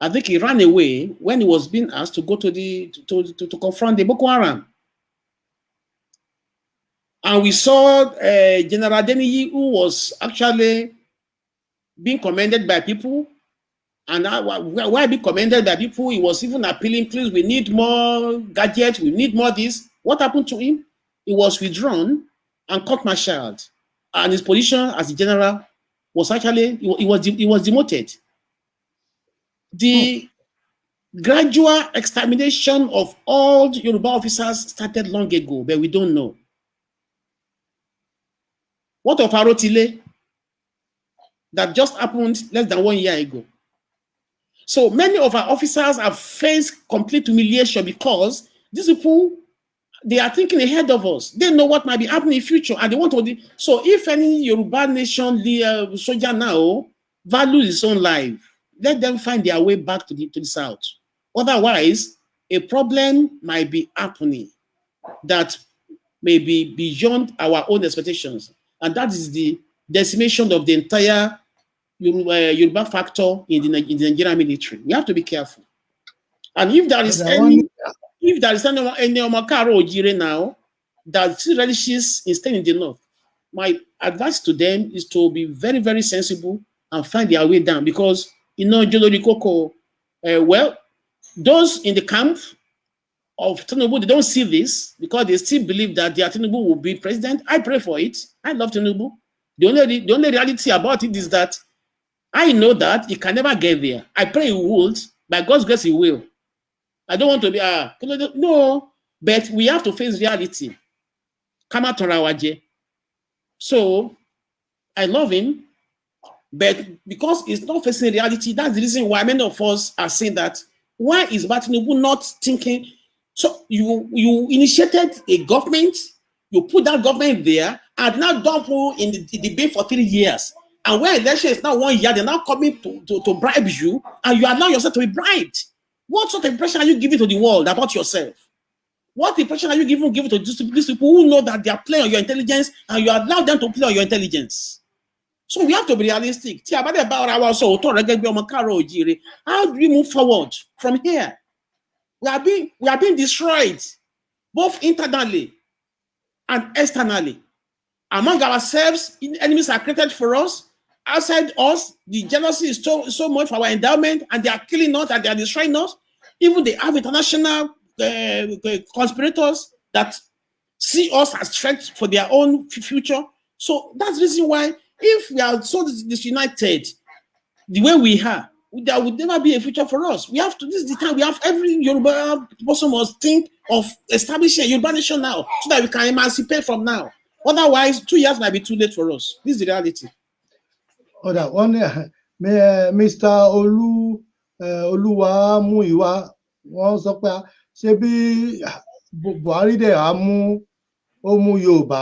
I think he ran away when he was being asked to go to confront the Boko Haram. And we saw General Deniyi, who was actually being commended by people. And why being commended by people? He was even appealing, please, we need more gadgets, we need more this. What happened to him? He was withdrawn and court-martialed. And his position as a general was actually, he was demoted. The gradual extermination of all Yoruba officers started long ago, but we don't know. What of Arotile? That just happened less than 1 year ago. So many of our officers have faced complete humiliation because these people, they are thinking ahead of us. They know what might be happening in the future, and they want to. So if any Yoruba nation soldier now values his own life, let them find their way back to the south. Otherwise, a problem might be happening that may be beyond our own expectations. And that is the decimation of the entire Yoruba factor in the Nigerian military. We have to be careful. And if there is any Omakaro Ojire now that relishes in staying in the north, my advice to them is to be very, very sensible and find their way down, because Jolori Koko, well, those in the camp of Tinubu, they don't see this because they still believe that their Tinubu will be president. I pray for it. I love Tinubu. The only reality about it is that I know that he can never get there. I pray he would. By God's grace, he will. I don't want to be no, but we have to face reality. Kama Torawaje. So I love him, but because he's not facing reality, that's the reason why many of us are saying that. Why is Tinubu not thinking? So you initiated a government, you put that government there, and now dump in the debate for 3 years. And when election is now 1 year, they're now coming to bribe you, and you allow yourself to be bribed. What sort of impression are you giving to the world about yourself? What impression are you giving to these people who know that they are playing on your intelligence, and you allow them to play on your intelligence? So we have to be realistic. How do we move forward from here? We are being destroyed, both internally and externally. Among ourselves, enemies are created for us. Outside us, the jealousy is so much for our endowment, and they are killing us and they are destroying us. Even they have international conspirators that see us as threats for their own future. So that's the reason why, if we are so disunited, the way we are, there would never be a future for us. We have to, this is the time we have every Yoruba person must think of establishing a Yoruba nation now so that we can emancipate from now. Otherwise, 2 years might be too late for us. This is the reality. Ọ̀dà wọ́n ní Mr. Olúwamúyìwá wọ́n sọ pé ṣé bí Buhari dẹ̀ ó mú Yorùbá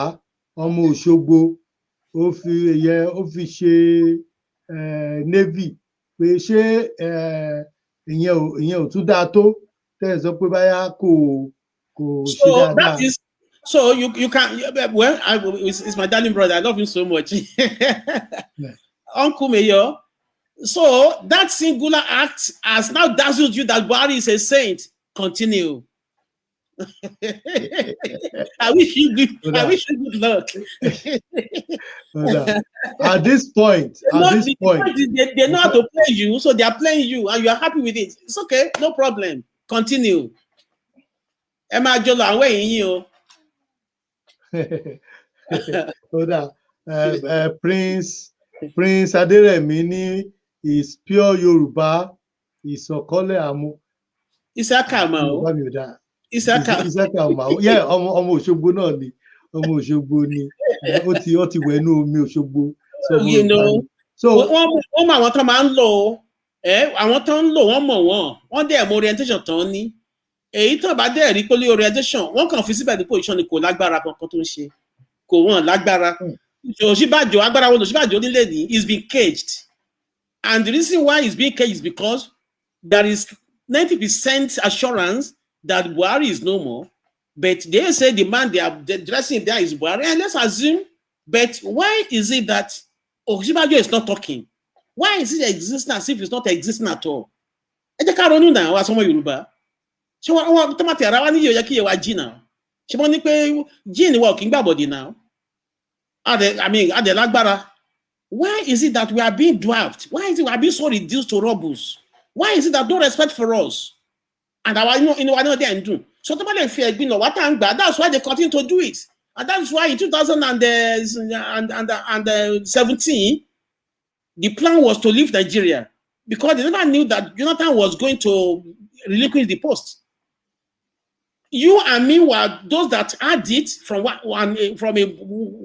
ọmọ Òṣogbo ó fi ṣe navy pé ṣé ìyẹn ò tún dáa tó tẹ́ ẹ sọ pé báyà kò ṣe dáadáa. So you can, well, it's my darling brother. I love him so much. Yeah. Uncle Mayor. So that singular act has now dazzled you that Buhari is a saint. Continue. I wish you good luck. At this point, they know how to play you, so they are playing you, and you are happy with it. It's okay, no problem. Continue. Emma Jola, where are you? Prince Aderemi is pure Yoruba. Ìsọ̀kọ́lẹ̀ àmú. Isaka Mao. Isaka Mao. Yeah, ọmọ Òṣogbo náà ni. Ọmọ Òṣogbo ni. Ó ti wẹ̀nú omi Òṣogbo. You know. So wọ́n mọ àwọn tó máa ń lò àwọn tó ń lò wọ́n mọ̀ wọ́n dẹ̀ mọ orientation tán ní. Èyí tó bá dẹ̀ rí pé orientation wọ́n kàn fi síbẹ̀ ní position ni kò lágbára kankan tó ń ṣe. Kò wọ́n lágbára. Òṣìbàjò agbára wo lòṣìbàjò nílé ní is being caged. And the reason why he's being caged is because there is 90% assurance that Buhari is no more. But they say the man they are dressing there is Buhari. And let's assume, but why is it that Òṣìbàjò is not talking? Why is it existing as if it's not existing at all? Ẹ jẹ́ ká ronú náà wá sọmọ Yorùbá. Ṣé wọ́n tomati ara wa ní yóò yẹ kí yẹ wá jí náà? Ṣé wọ́n ní pé jí ni wọ́n kì í gbàbọ̀dì náà? Ade lágbára. Why is it that we are being dwarfed? Why is it we are being so reduced to rubbles? Why is it that no respect for us? And our know they do. So that's why they continue to do it. And that's why in 2017, the plan was to leave Nigeria because they never knew that Jonathan was going to relinquish the post. You and me were those that had it from a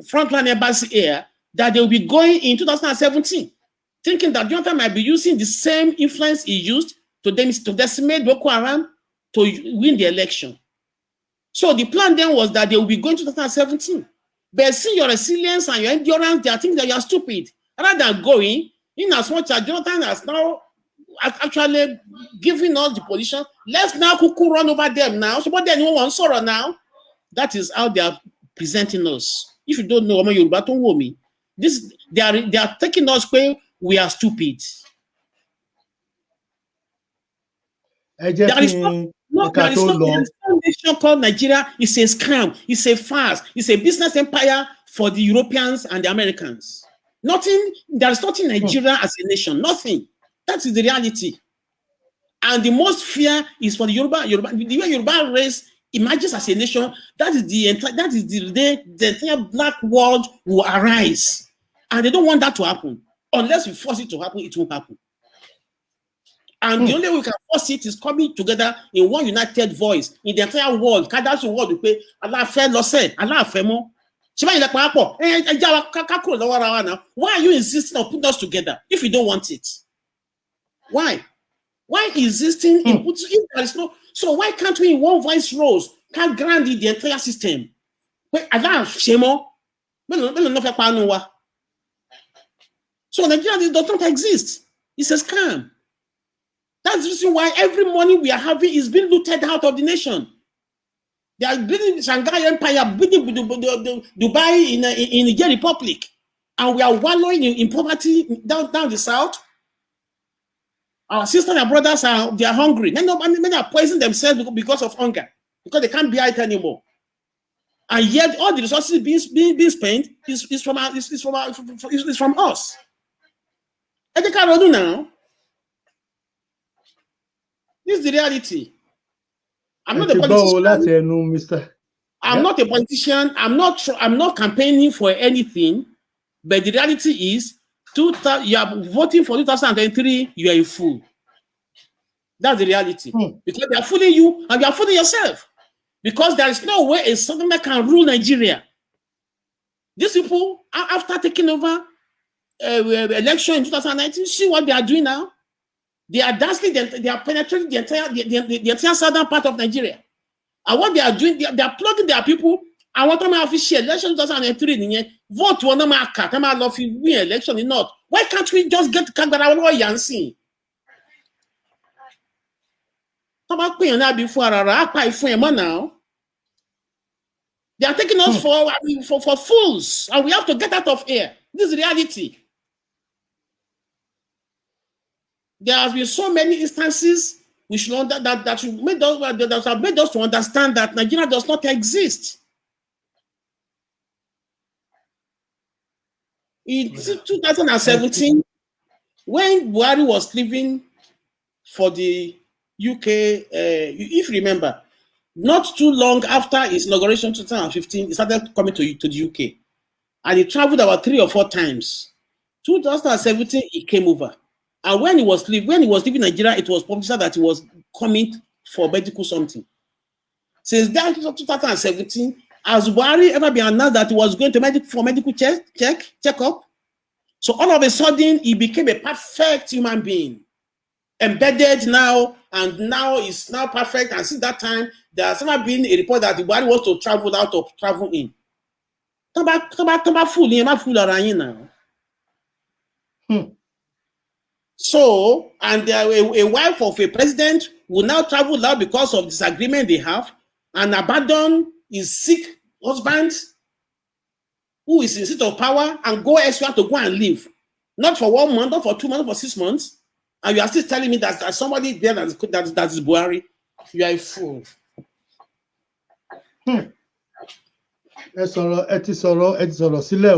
frontline embassy here that they will be going in 2017, thinking that Jonathan might be using the same influence he used to decimate Boko Haram to win the election. So the plan then was that they will be going to 2017. But see your resilience and your endurance, they are thinking that you are stupid. Rather than going, in as much as Jonathan has now actually giving us the position, let's now run over them now. So what then one sorrow now? That is how they are presenting us. If you don't know, Yoruba don't know me. They are taking us where we are stupid. There is no nation called Nigeria. It's a scam. It's a farce. It's a business empire for the Europeans and the Americans. Nothing. There is nothing Nigeria as a nation. Nothing. That is the reality. And the most fear is for the Yoruba. The way Yoruba race emerges as a nation, that is the day the entire black world will arise. And they don't want that to happen. Unless we force it to happen, it won't happen. And the only way we can force it is coming together in one united voice in the entire world. That's the world we pay. Allah fair lo say, Allah fair more. Why are you insisting on putting us together if you don't want it? Why? Why insisting in putting if there is no? So why can't we in one voice rose can't grant the entire system? Wait, Allah shemo. So Nigeria does not exist. It's a scam. That's the reason why every money we are having is being looted out of the nation. They are building the Shanghai Empire, building Dubai in the Niger Republic, and we are wallowing in poverty down the south. Our sisters and brothers they are hungry. Many are poisoning themselves because of hunger, because they can't bear it anymore. And yet, all the resources being spent is from us. And they can't do now. This is the reality. I'm not a politician. I'm not a politician. I'm not campaigning for anything. But the reality is, You are voting for 2023, you are a fool. That's the reality. Because they are fooling you and you are fooling yourself. Because there is no way a southerner can rule Nigeria. These people, after taking over election in 2019, see what they are doing now. They are dancing, they are penetrating the entire southern part of Nigeria. And what they are doing, they are plugging their people. And what I'm official election 2003, vote one market, I'm love win election in North. Why can't we just get Kagara Yansi? Before now. They are taking us for fools, and we have to get out of here. This is reality. There have been so many instances which that have made us to understand that Nigeria does not exist. In 2017, when Buhari was leaving for the UK, if you remember, not too long after his inauguration, 2015, he started coming to the UK. And he traveled about 3 or 4 times. 2017, he came over. And when he was leaving Nigeria, it was published that he was coming for medical something. Since that 2017, has Buhari ever been announced that he was going to medical checkup? So all of a sudden, he became a perfect human being. Embedded now, and now is now perfect. And since that time, there has never been a report that the Buhari wants to travel out or travel in. So, and a wife of a president will now travel out because of disagreement they have and abandon his sick husband who is in seat of power and go elsewhere to go and live. Not for 1 month, not for 2 months, for 6 months. And you are still telling me that there's somebody there that is Buhari. You are a fool. Ẹ ti sọ̀rọ̀ sílẹ̀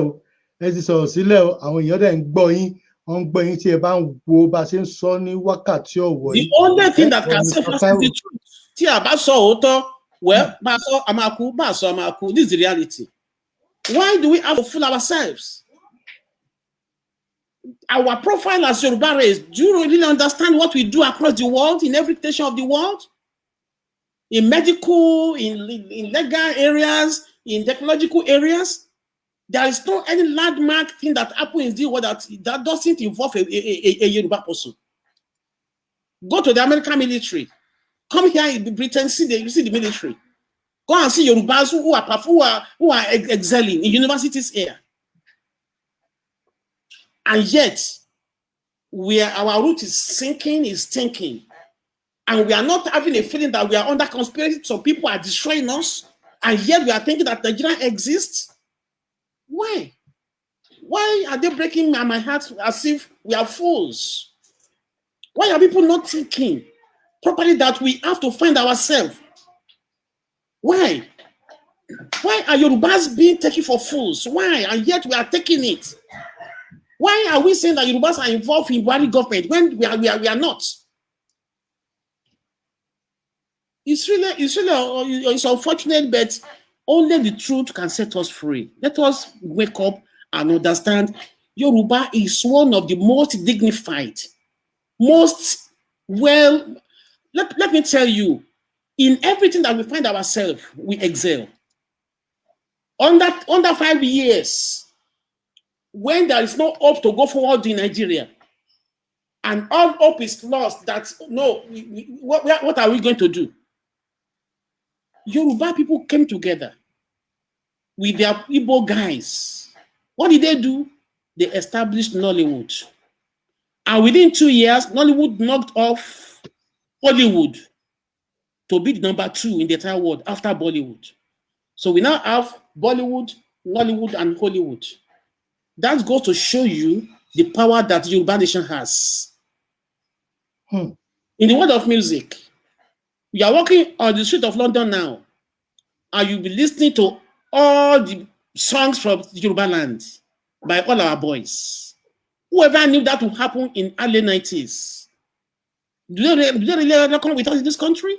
o. Àwọn èèyàn dẹ̀ ń gbọ́ yín. Wọ́n ń gbọ́ yín tí ẹ bá ń wo bá ṣe ń sọ ní wákàtí ọ̀wọ̀ yìí. The only thing that can save us is the truth. Tí a bá sọ òótọ́, well, bá sọ àmàkù, bá sọ àmàkù. This is the reality. Why do we have to fool ourselves? Our profile as Yoruba race, do you really understand what we do across the world, in every nation of the world? In medical, in legal areas, in technological areas, there is no any landmark thing that happens in the world that doesn't involve a Yoruba person. Go to the American military. Come here in Britain, you see the military. Go and see Yorubas who are excelling in universities here. And yet, our root is sinking, is stinking. And we are not having a feeling that we are under conspiracy. Some people are destroying us. And yet we are thinking that Nigeria exists. Why? Why are they breaking my heart as if we are fools? Why are people not thinking properly that we have to find ourselves? Why? Why are Yorubas being taken for fools? Why? And yet we are taking it. Why are we saying that Yorubas are involved in Buhari government when we are not? It's unfortunate, but only the truth can set us free. Let us wake up and understand Yoruba is one of the most dignified, most well. Let me tell you, in everything that we find ourselves, we excel. Under 5 years, when there is no hope to go forward in Nigeria, and all hope is lost, that no, what are we going to do? Yoruba people came together with their Igbo guys. What did they do? They established Nollywood. And within 2 years, Nollywood knocked off Hollywood to be the number 2 in the entire world after Bollywood. So we now have Bollywood, Nollywood, and Hollywood. That goes to show you the power that the Yoruba nation has. In the world of music, you are walking on the street of London now, and you'll be listening to all the songs from Yoruba land by all our boys. Whoever knew that would happen in early 90s? Do they really reckon with us in this country?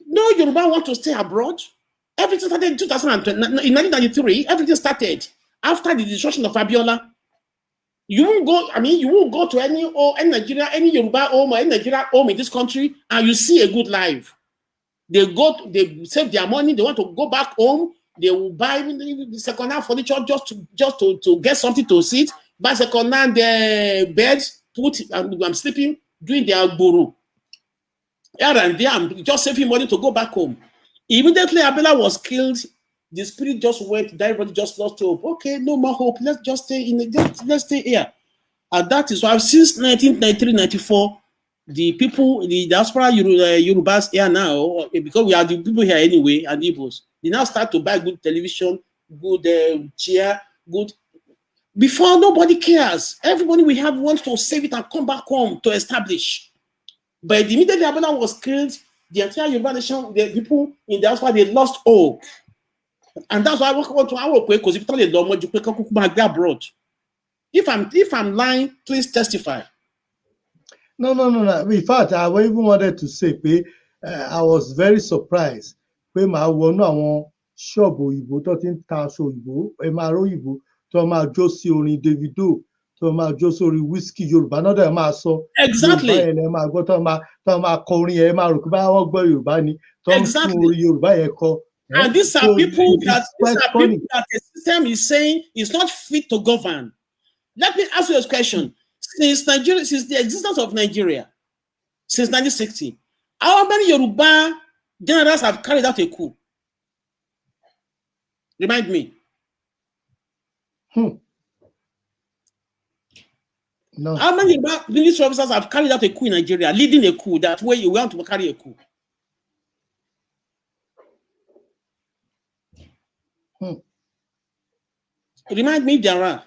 No, Yoruba want to stay abroad. Everything started in 2020. In 1993, everything started after the destruction of Abiola. You won't go, I mean, you won't go to any Nigeria, any Yoruba home or any Nigeria home in this country and you see a good life. They they save their money, they want to go back home, they will buy the second-hand furniture just to get something to sit, buy second-hand beds, I'm sleeping, doing their guru. Here and there, I'm just saving money to go back home. Immediately Abela was killed, the spirit just went, everybody just lost hope. Okay, no more hope. Let's just stay let's stay here. And that is why since 1993-94, the people, the diaspora Yorubas here now, because we are the people here anyway, and Igbos, they now start to buy good television, good chair, good. Before, nobody cares. Everybody we have wants to save it and come back home to establish. But immediately Abela was killed, the entire Yoruba nation, the people in the diaspora, they lost hope. And that's why I want to our way, because if you abroad. If I'm lying, please testify. No. In fact, I even wanted to say, I was very surprised. Pé màá wọnú àwọn ṣọ́ọ̀bù òyìnbó tó ti ń ta aṣọ òyìnbó, ẹ máa rí òyìnbó tó máa jó sí orin Davido, tó máa jó sórí Whiskey Yorùbá náà dẹ̀ máa sọ. Exactly. Yorùbá yẹn lẹ máa gbọ́ tó máa kọ orin yẹn, ẹ máa rò pé báyà wọ́n gbọ́ Yorùbá ni, tó ń tún orin Yorùbá yẹn kọ. And these are people that the system is saying is not fit to govern. Let me ask you a question. Since the existence of Nigeria, since 1960, how many Yoruba generals have carried out a coup? Remind me. No. How many military officers have carried out a coup in Nigeria, leading a coup, that way you want to carry a coup? Remind me, there are.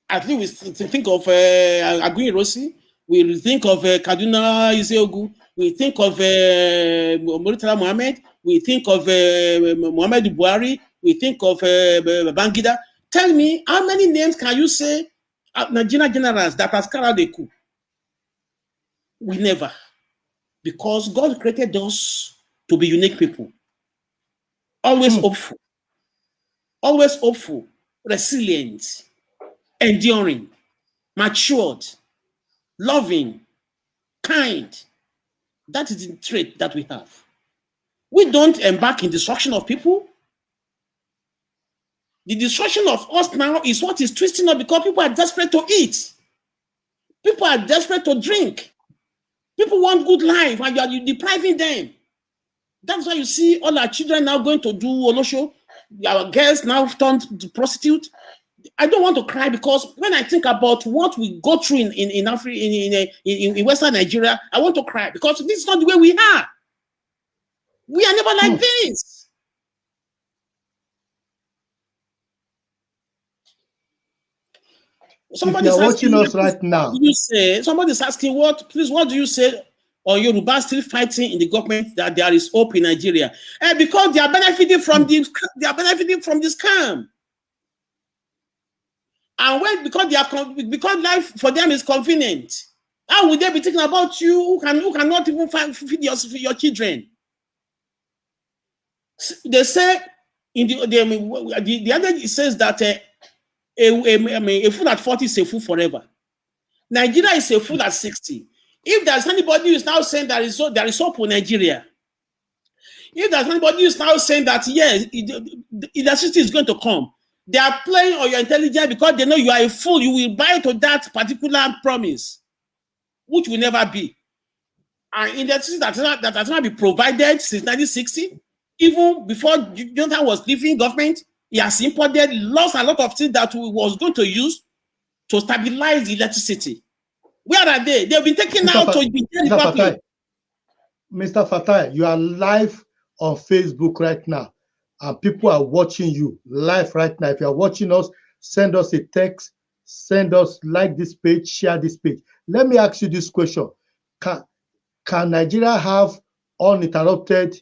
At least we think of Aguiyi Ironsi, we think of Kaduna Iseogu, we think of Murtala Mohammed, we think of Muhammad Buhari, we think of Babangida. Tell me, how many names can you say Nigerian generals that has carried out a coup? We never. Because God created us to be unique people. Always hopeful, resilient, enduring, matured, loving, kind. That is the trait that we have. We don't embark in destruction of people. The destruction of us now is what is twisting up, because people are desperate to eat. People are desperate to drink. People want good life and you're depriving them. That's why you see all our children now going to do Olosho. Our girls now turned to prostitute. I don't want to cry, because when I think about what we go through in Africa, in Western Nigeria, I want to cry, because this is not the way we are. We are never like this. Somebody's watching us right now. Somebody's asking, what do you say on Yoruba still fighting in the government that there is hope in Nigeria? Because they are benefiting from the scam. And because life for them is convenient, how would they be thinking about you who cannot even feed your children? They say in the other, it says that a fool at 40 is a fool forever. Nigeria is a fool at 60. If there's anybody who is now saying there is hope for Nigeria, if there's anybody who is now saying that yes, the electricity is going to come, they are playing on your intelligence, because they know you are a fool. You will buy to that particular promise, which will never be. And electricity that has not been provided since 1960, even before Jonathan was leaving government, he has lost a lot of things that we was going to use to stabilize the electricity. Where are they? They've been taken out to be Mr. Fatai, you are live on Facebook right now, and people are watching you live right now. If you are watching us, send us a text, send us like this page, share this page. Let me ask you this question. Can Nigeria have uninterrupted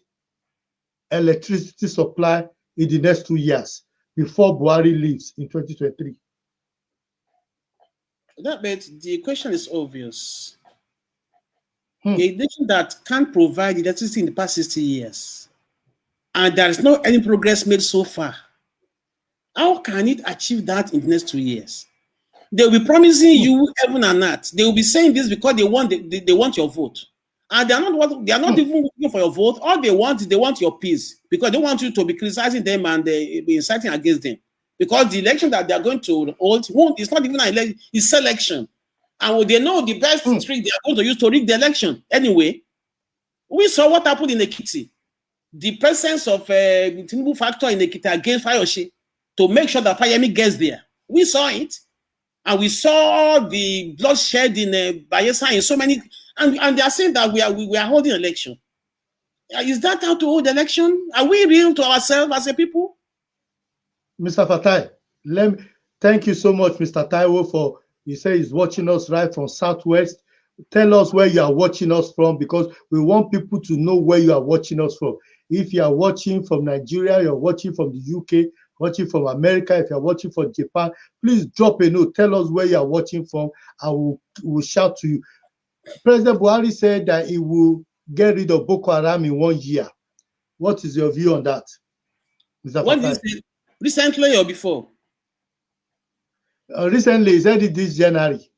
electricity supply in the next 2 years before Buhari leaves in 2023? But the question is obvious. A nation that can't provide electricity in the past 60 years, and there is no any progress made so far, how can it achieve that in the next 2 years? They will be promising you heaven and earth. They will be saying this because they want your vote. And they are not even looking for your vote. All they want is they want your peace, because they want you to be criticizing them and be inciting against them. Because the election that they are going to hold, it's not even an election, it's selection. And they know the best trick they are going to use to rig the election. Anyway, we saw what happened in Ekiti. The presence of the Tinubu factor in Ekiti against Fayoshe to make sure that Fayemi gets there. We saw it. And we saw the bloodshed in Bayelsa in so many, and they are saying that we are holding election. Is that how to hold election? Are we real to ourselves as a people? Mr. Fatai, thank you so much, Mr. Taiwo, for you say he's watching us right from Southwest. Tell us where you are watching us from, because we want people to know where you are watching us from. If you are watching from Nigeria, you're watching from the UK, watching from America, if you're watching from Japan, please drop a note. Tell us where you are watching from, and we'll shout to you. President Buhari said that he will get rid of Boko Haram in 1 year. What is your view on that, Mr. What did he say? Recently or before? Recently, he said it this January.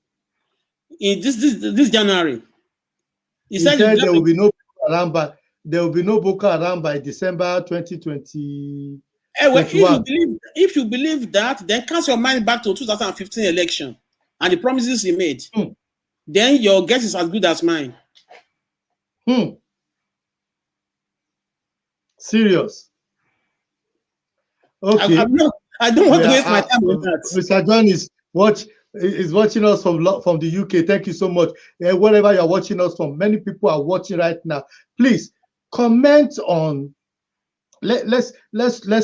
In this January, he said there will be no Boko Haram by December 2020. Well, if you believe that, then cast your mind back to 2015 election and the promises he made. Then your guess is as good as mine. Serious. Okay. I don't want to waste my time with that. Mr. John is watching us from the UK. Thank you so much. Wherever you're watching us from, many people are watching right now. Please comment on. Let's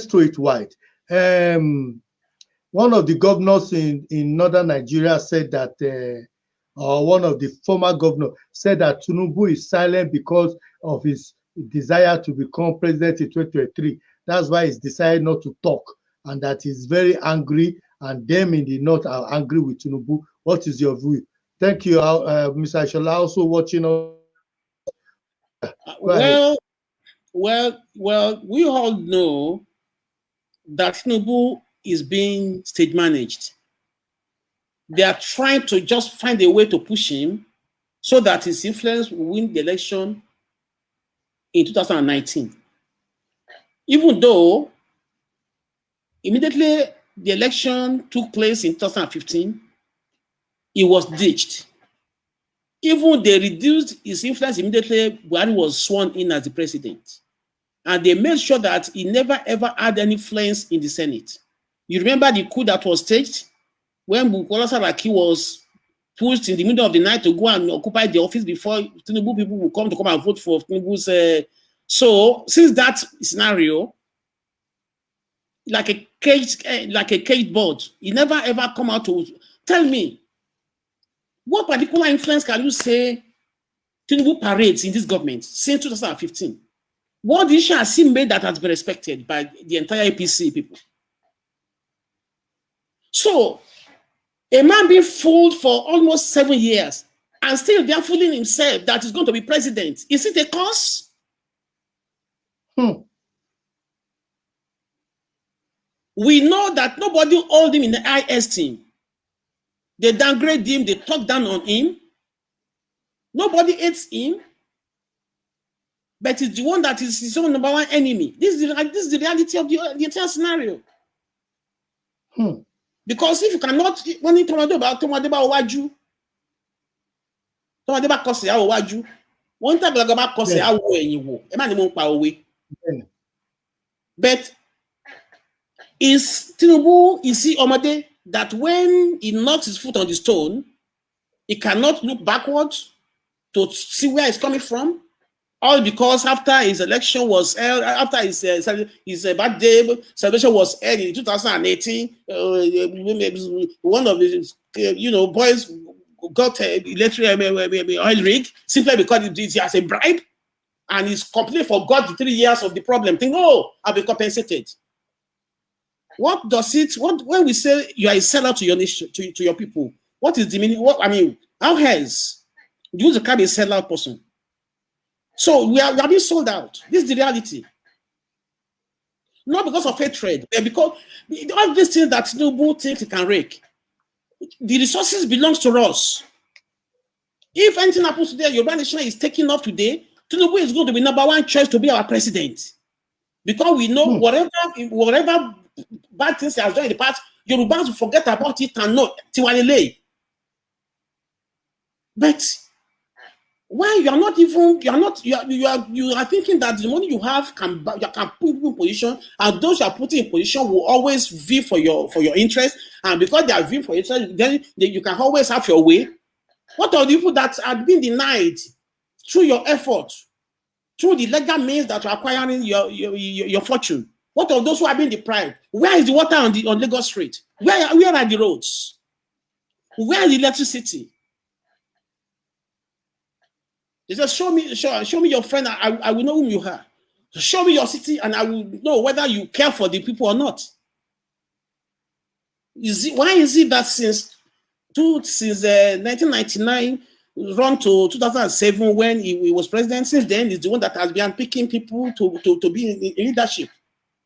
throw it wide. One of the governors in northern Nigeria said that, or one of the former governors said that Tinubu is silent because of his desire to become president in 2023. That's why he's decided not to talk, and that he's very angry, and them in the north are angry with Tinubu. What is your view? Thank you, Mr. Ashola, also watching us. Well, we all know that Tinubu is being stage managed. They are trying to just find a way to push him so that his influence will win the election in 2019. Even though immediately the election took place in 2015, it was ditched. Even they reduced his influence immediately when he was sworn in as the president. And they made sure that he never ever had any influence in the Senate. You remember the coup that was staged when Bukola Saraki was pushed in the middle of the night to go and occupy the office before Tinubu people will come and vote for Tinubu's. So since that scenario, like a caged bird, he never ever come out to tell me what particular influence can you say Tinubu parades in this government since 2015? What issue has he made that has been respected by the entire APC people? So, a man being fooled for almost 7 years and still they're fooling himself that he's going to be president. Is it a cause? We know that nobody hold him in the high esteem. They downgrade him, they talk down on him. Nobody hates him. But it's the one that is his own number one enemy. This is the reality of the entire scenario. Because if you cannot, when you talk about Waju, one time about Kose, but is Tinubu, is he Omade that when he knocks his foot on the stone, he cannot look backwards to see where he's coming from? All because after his election was held, after his birthday celebration was held in 2018, one of his boys got electric oil rig simply because he has a bribe, and he's completely forgot the 3 years of the problem. Think, oh, I'll be compensated. What does it? When we say you are a seller to your nation, to your people, what is the meaning? What I mean, how else do you become a sellout person? So we are being sold out. This is the reality. Not because of hatred, but because all these things that Tinubu thinks he can rake. the resources belongs to us. If anything happens today, Yoruba nation is taking off today, Tinubu is going to be number one choice to be our president. Because we know whatever bad things he has done in the past, Yorubans will forget about it and know Tiwalele. But why you are thinking that the money you have can put you in position, and those you are putting in position will always vie for your interest, and because they are vying for interest, then you can always have your way. What are the people that have been denied through your effort, through the legal means that you're acquiring your fortune? What are those who have been deprived? Where is the water on Lagos Street? Where are the roads? Where is the electricity? They said, show me your friend, I will know whom you are. Show me your city, and I will know whether you care for the people or not. Why is it that since 1999 run to 2007 when he was president, since then he's the one that has been picking people to be in leadership?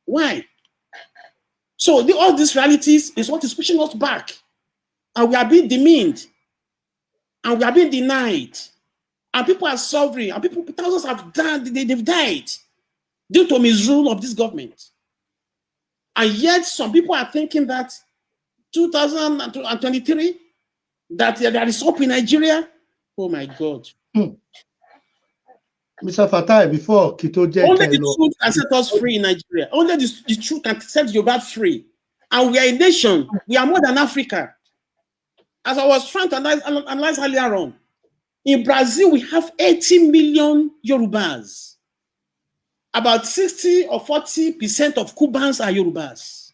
Why? So all these realities is what is pushing us back, and we are being demeaned, and we are being denied, and people are suffering, and thousands have died. They've died due to misrule of this government, and yet some people are thinking that 2023 that there is hope in Nigeria. Oh my God. Mr. Fatai, before Kitoje, only the truth can set us free in Nigeria. Only the truth can set Yoruba free. And we are a nation. We are more than Africa. As I was trying to analyze earlier on, in Brazil, we have 80 million Yorubas. About 60 or 40% of Cubans are Yorubas.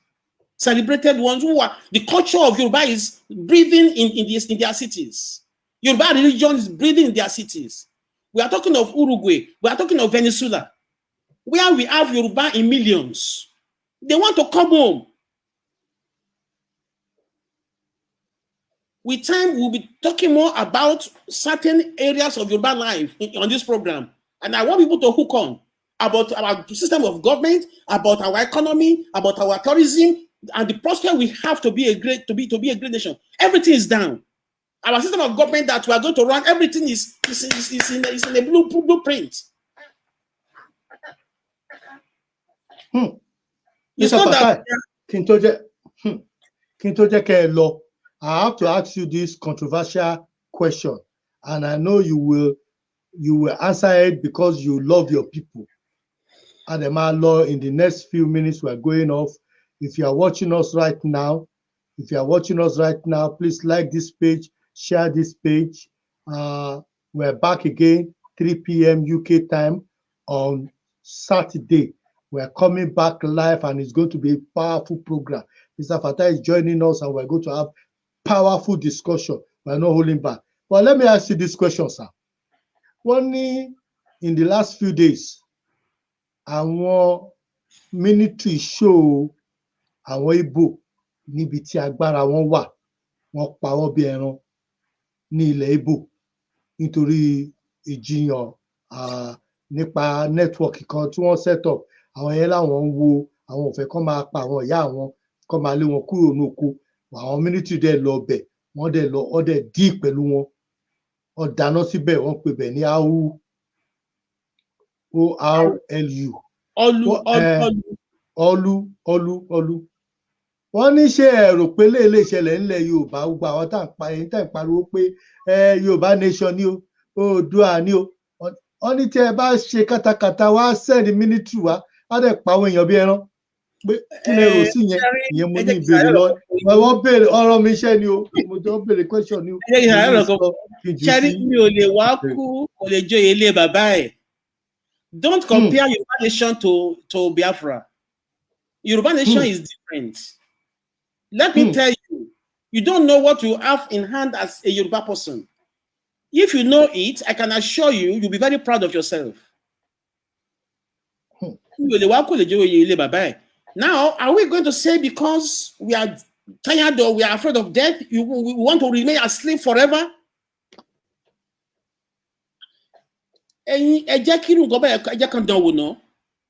Celebrated ones who are, the culture of Yoruba is breathing in their cities. Yoruba religion is breathing in their cities. We are talking of Uruguay. We are talking of Venezuela, where we have Yoruba in millions. They want to come home. With time, we'll be talking more about certain areas of Yoruba life on this program. And I want people to hook on about our system of government, about our economy, about our tourism, and the prospect we have to be a great nation. Everything is down. Our system of government that we are going to run, everything is in a blueprint. It's not that Kintoje Kelo, I have to ask you this controversial question, and I know you will answer it because you love your people. Adema Law, in the next few minutes, we're going off. If you are watching us right now, please like this page, share this page. We're back again, 3 p.m. UK time on Saturday. We're coming back live, and it's going to be a powerful program. Mr. Fatai is joining us, and we're going to have powerful discussion. We're not holding back. But let me ask you this question, sir. Only in the last few days, our military show àwọn Igbo níbi tí agbára wọn wà, wọ́n pa wọ́n bí ẹran ní ilẹ̀ Igbo nítorí ìjiyàn nípa network kan tí wọ́n set up. Àwọn yẹn láwọn ń wo àwọn ò fẹ́ kán máa pa àwọn ìyá àwọn, kán máa lé wọn kúrò ní oko. Àwọn military dẹ̀ lọ bẹ̀, wọ́n dẹ̀ dí pẹ̀lú wọn. Wọ́n dáná síbẹ̀, wọ́n pè bẹ̀ ní Olu. Wọ́n ní ṣé ẹ rò pé lè ṣẹlẹ̀ ńlẹ̀ Yorùbá, gbogbo àwọn tá ń pariwo pé Yorùbá nation ni o, Oòduà ni o. Wọ́n ní tí ẹ bá ṣe katakata wá send military wá, á dẹ̀ pa àwọn èèyàn bí ẹran. Pé kí lẹ rò sí yẹn? Ìyẹn mo ní ìbéèrè lọ. Wọ́n béèrè ọ̀rọ̀ mi iṣẹ́ ni o. Mo jọ béèrè question ni o. Ṣẹ́rí mi ò lè wá kú, kò lè joyè ilé bàbá ẹ̀. Don't compare Yoruba nation to Biafra. Yoruba nation is different. Let me tell you, you don't know what you have in hand as a Yoruba person. If you know it, I can assure you, you'll be very proud of yourself. Now, are we going to say because we are tired or we are afraid of death, we want to remain as slaves forever?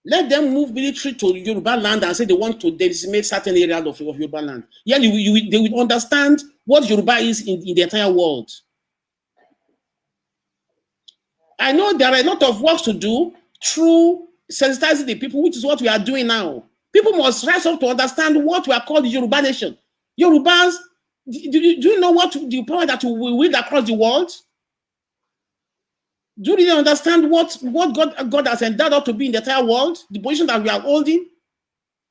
Let them move military to Yoruba land and say they want to decimate certain areas of Yoruba land. Yeah, they will understand what Yoruba is in the entire world. I know there are a lot of work to do through sensitizing the people, which is what we are doing now. People must rise up to understand what we are called the Yoruba nation. Yorubas, do you know what the power that we wield across the world? Do you really understand what God has endowed us to be in the entire world? The position that we are holding?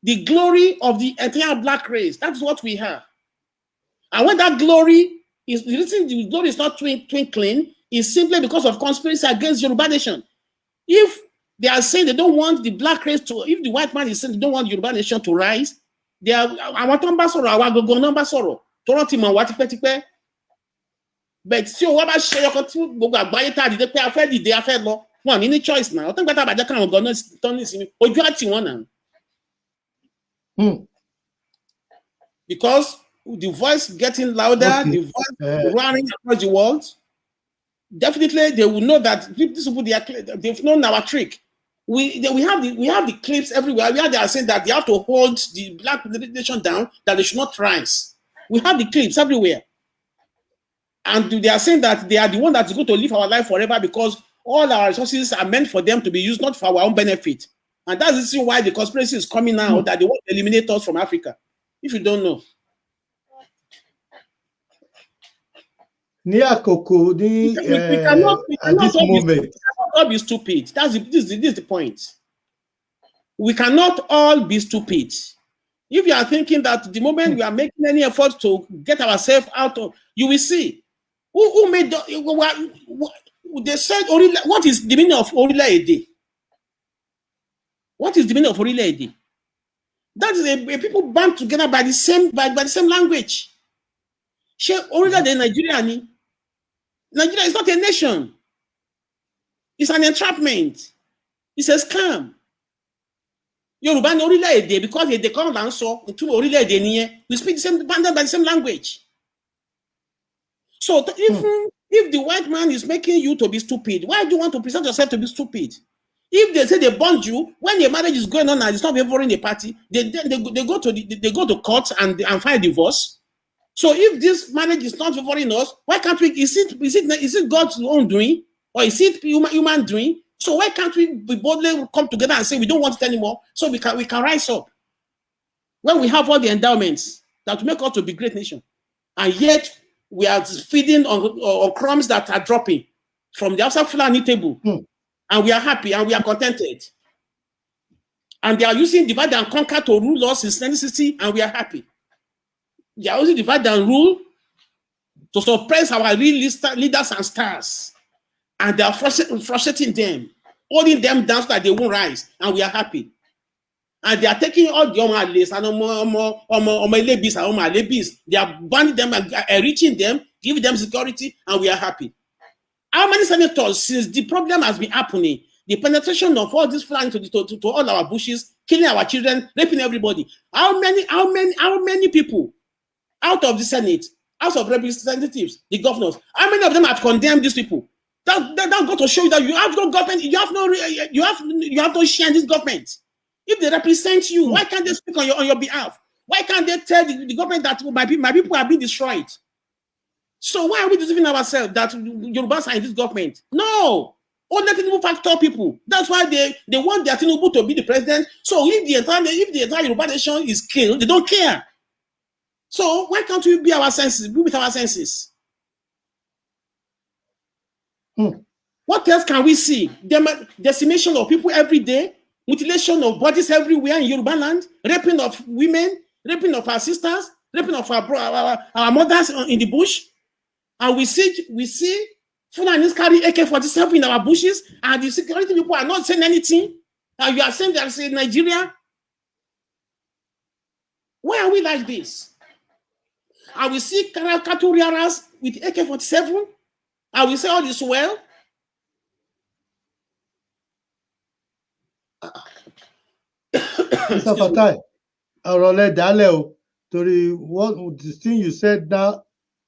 The glory of the entire black race. That's what we have. And when that glory is, the reason the glory is not twinkling is simply because of conspiracy against Yoruba nation. If they are saying they don't want the black race to, if the white man is saying they don't want Yoruba nation to rise, they are our number sorrow, our go number sorrow. But see what about share your continue àgbáyé tá dìde pé a fẹ́ dìde a fẹ́ lọ wọn ní choice now. I think better about that kind of government turn this in ojú àti wọn now. Because the voice getting louder, the voice running across the world, definitely they will know that these people they've known our trick. We have the clips everywhere. They are saying that they have to hold the black nation down, that they should not rise. We have the clips everywhere. And they are saying that they are the one that's going to live our life forever because all our resources are meant for them to be used, not for our own benefit. And that's the reason why the conspiracy is coming now, that they want to eliminate us from Africa. If you don't know. We cannot all be stupid. This is the point. We cannot all be stupid. If you are thinking that the moment we are making any effort to get ourselves out of, you will see. Who made they said what is the meaning of Orile Ede? What is the meaning of Orile Ede? That is a people band together by the same language. Orile Ede Nigeria. Nigeria is not a nation. It's an entrapment. It's a scam. Yoruba ni Orile Ede because they come and so to Orile Ede niye. We speak the same banded by the same language. So if the white man is making you to be stupid, why do you want to present yourself to be stupid? If they say they bond you, when the marriage is going on and it's not favoring the party, they go to court and file divorce. So if this marriage is not favoring us, why can't we? Is it God's own doing, or is it human doing? So why can't we boldly come together and say we don't want it anymore? So we can rise up when we have all the endowments that will make us to be great nation, and yet we are feeding on crumbs that are dropping from the outside Fulani table, and we are happy and we are contented. And they are using divide and conquer to rule us since 1960, and we are happy. They are using divide and rule to suppress our real leaders and stars, and they are frustrating them, holding them down so that they won't rise, and we are happy. And they are taking all the Omalis and they are banning them and enriching them, giving them security, and we are happy. How many senators, since the problem has been happening, the penetration of all this flying to all our bushes, killing our children, raping everybody, how many people out of the Senate, House of Representatives, the governors, how many of them have condemned these people? That got to show you that you have no government, you have no share in this government. If they represent you, why can't they speak on your behalf? Why can't they tell the government that my people are being destroyed? So why are we deceiving ourselves that Yorubas are in this government? No. Only Tinubu factor people. That's why they want their Tinubu to be the president. So if the entire Yoruba nation is killed, they don't care. So why can't we be with our senses? What else can we see? Decimation of people every day. Mutilation of bodies everywhere in Yoruba land, raping of women, raping of our sisters, raping of our mothers in the bush. And we see Fulanis carry AK-47 in our bushes, and the security people are not saying anything. And you are saying that in Nigeria. Why are we like this? And we see cattle rearers with AK-47, and we say all this well. Mr. Fatai, Arole Dale, the thing you said now,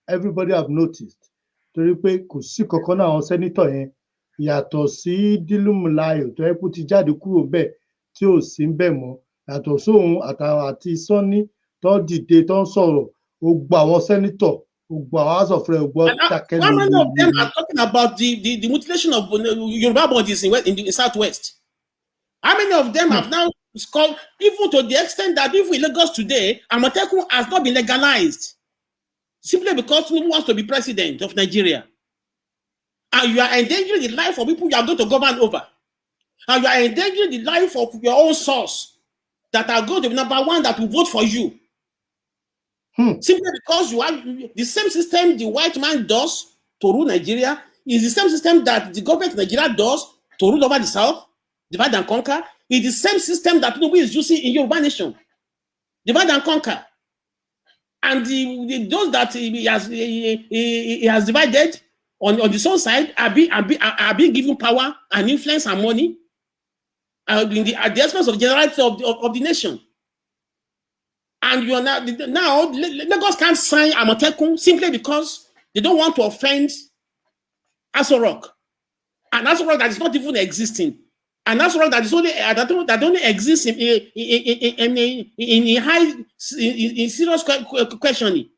everybody have noticed. Torí pé kò sí kankan náà àwọn senator yẹn yàtọ̀ sí Dílùmùláyò tó yẹ kó ti jáde kúrò bẹ́ẹ̀ tí ò sí ń bẹ̀ mọ́ yàtọ̀ sóhun àti Sanni tó dìde tó ń sọ̀rọ̀ ó gba àwọn senator House of Rep how many of them are talking about the mutilation of Yoruba bodies in the Southwest? How many of them have now scored, even to the extent that if we Lagos today, Amoketun has not been legalized simply because Tinubu wants to be president of Nigeria, and you are endangering the life of people you are going to govern over, and you are endangering the life of your own source that are going to be number one that will vote for you. Simply because you have the same system the white man does to rule Nigeria is the same system that the government of Nigeria does to rule over the South, divide and conquer. It's the same system that Tinubu is using in Yoruba nation, divide and conquer. And those that he has divided on the south side are being given power and influence and money at the expense of the generality of the nation. And you are now Lagos can't sign Amoketun simply because they don't want to offend Aso Rock, and Aso Rock that is not even existing, and Aso Rock that is only that only exists in serious questioning.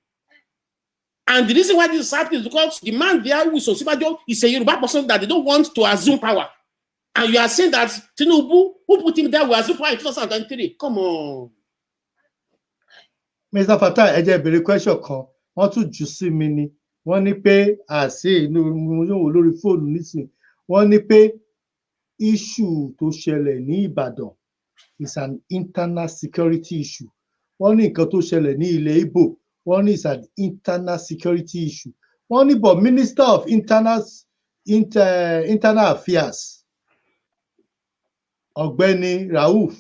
And the reason why this is happening is because the man there who is Osibajo is a Yoruba person that they don't want to assume power. And you are saying that Tinubu, who put him there, will assume power in 2023. Come on. Mr. Fatai, ẹ jẹ́ béèrè question kan, wọ́n tún jù sí mi ni, wọ́n ní pé àṣé inú wò lórí fóònù nísìn, wọ́n ní pé issue tó ṣẹlẹ̀ ní Ìbàdàn is an internal security issue. Wọ́n ní nǹkan tó ṣẹlẹ̀ ní ilẹ̀ Igbo, wọ́n ní is an internal security issue. Wọ́n ní but Minister of Internal Affairs Ọ̀gbẹ́ni Rauf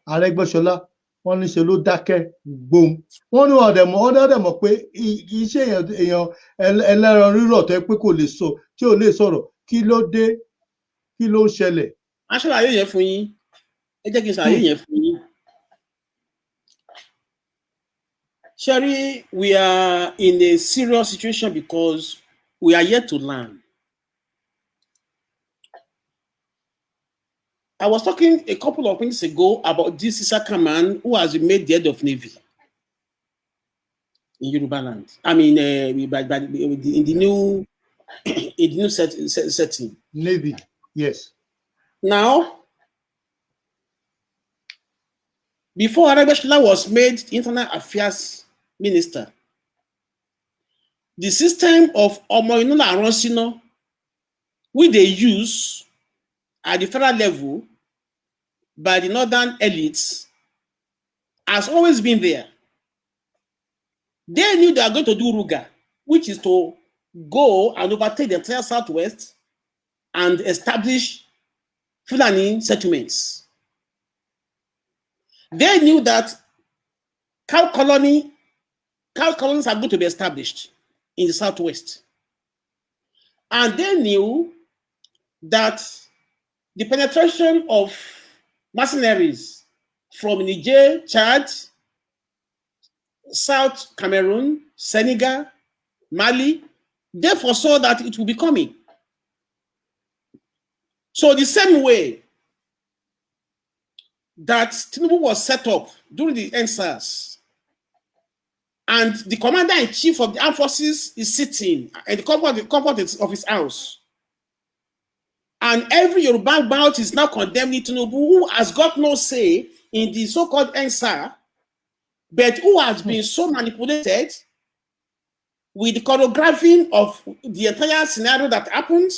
Arẹ́gbẹ́ṣọlá, wọ́n ní ṣe ló dákẹ́ gbóhùn. Wọ́n ní ọ̀dẹ̀ mọ̀ pé iṣẹ́ èèyàn ẹlẹ́ran rírọ̀ tó yẹ pé kò lè sọ, tí ò lè sọ̀rọ̀, kí ló dé, kí ló ń ṣẹlẹ̀. A ṣàlàyé yẹn fún yín, ẹ jẹ́ kí n ṣàlàyé yẹn fún yín. Sherry, we are in a serious situation because we are yet to learn. I was talking a couple of minutes ago about this Isaka man who has been made the head of Navy in Yoruba land. I mean, in the new setting. Navy, yes. Now, before Arabeshla was made Internal Affairs Minister, the system of Omoinola Aronsino, which they use at the federal level by the northern elites, has always been there. They knew they were going to do Ruga, which is to go and overtake the entire Southwest and establish Fulani settlements. They knew that cow colonies are going to be established in the Southwest. And they knew that the penetration of mercenaries from Niger, Chad, South Cameroon, Senegal, Mali, they foresaw that it will be coming. So the same way that Tinubu was set up during the NSAS, and the commander-in-chief of the armed forces is sitting in the comfort of his house, and every Yoruba mouth is now condemning Tinubu, who has got no say in the so-called NSAS, but who has been so manipulated with the choreographing of the entire scenario that happened.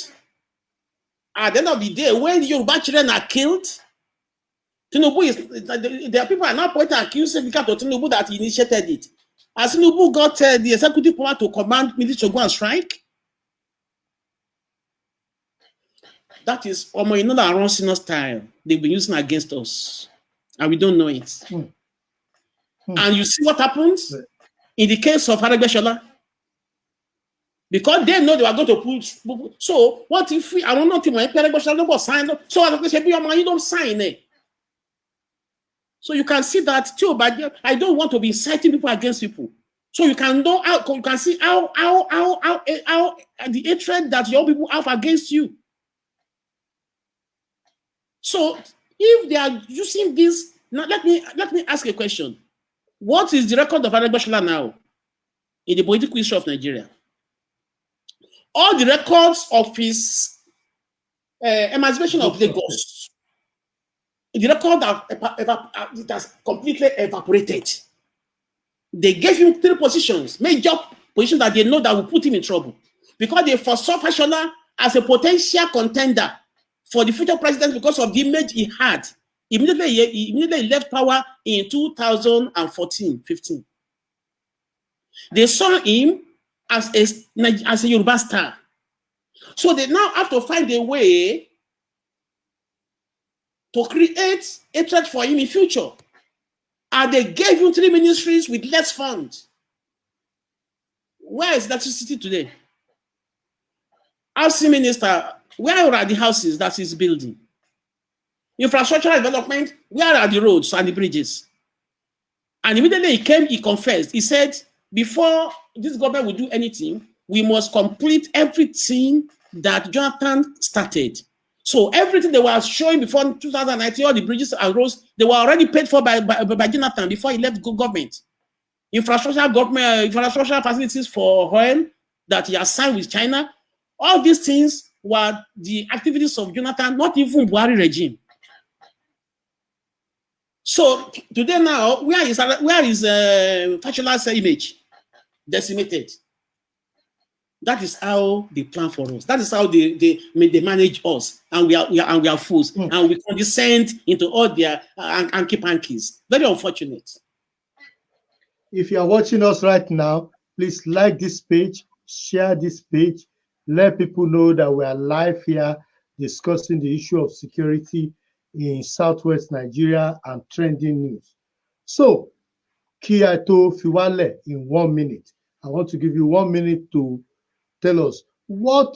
At the end of the day, when the Yoruba children are killed, Tinubu there are people are now pointing accusing Tinubu that he initiated it. As Tinubu got the executive power to command military to go and strike, that is Omoinola Aronsino style they've been using against us, and we don't know it. And you see what happens in the case of Arabeshola? Because they know they are going to put. So what if I don't know Arabeshola sign? So you don't sign it. So you can see that too. But I don't want to be inciting people against people. So you can know how you can see how the hatred that your people have against you. So if they are using this, now let me ask a question. What is the record of Arabeshola now? in the political history of Nigeria. All the records of his emancipation of Lagos, the record it has completely evaporated. They gave him 3 positions, major positions that they know that will put him in trouble, because they foresaw Fashola as a potential contender for the future president because of the image he had. Immediately he left power in 2014-15. They saw him as a Yoruba star. So they now have to find a way to create a threat for him in future. And they gave him 3 ministries with less funds. Where is electricity today? Housing minister, where are the houses that he's building? Infrastructural development, where are the roads and the bridges? And immediately he confessed. He said, before this government will do anything, we must complete everything that Jonathan started. So everything they were showing before 2019, all the bridges and roads, they were already paid for by Jonathan before he left government. Infrastructure facilities for oil that he has signed with China. All these things were the activities of Jonathan, not even Buhari regime. So today now, where is Fashola's image? Decimated. That is how they plan for us. That is how they manage us, and we are fools, and we condescend into all their hanky-pankies. Very unfortunate. If you are watching us right now, please like this page, share this page, let people know that we are live here discussing the issue of security in Southwest Nigeria and trending news. So, Kiato Fiwale, in 1 minute, I want to give you 1 minute to tell us what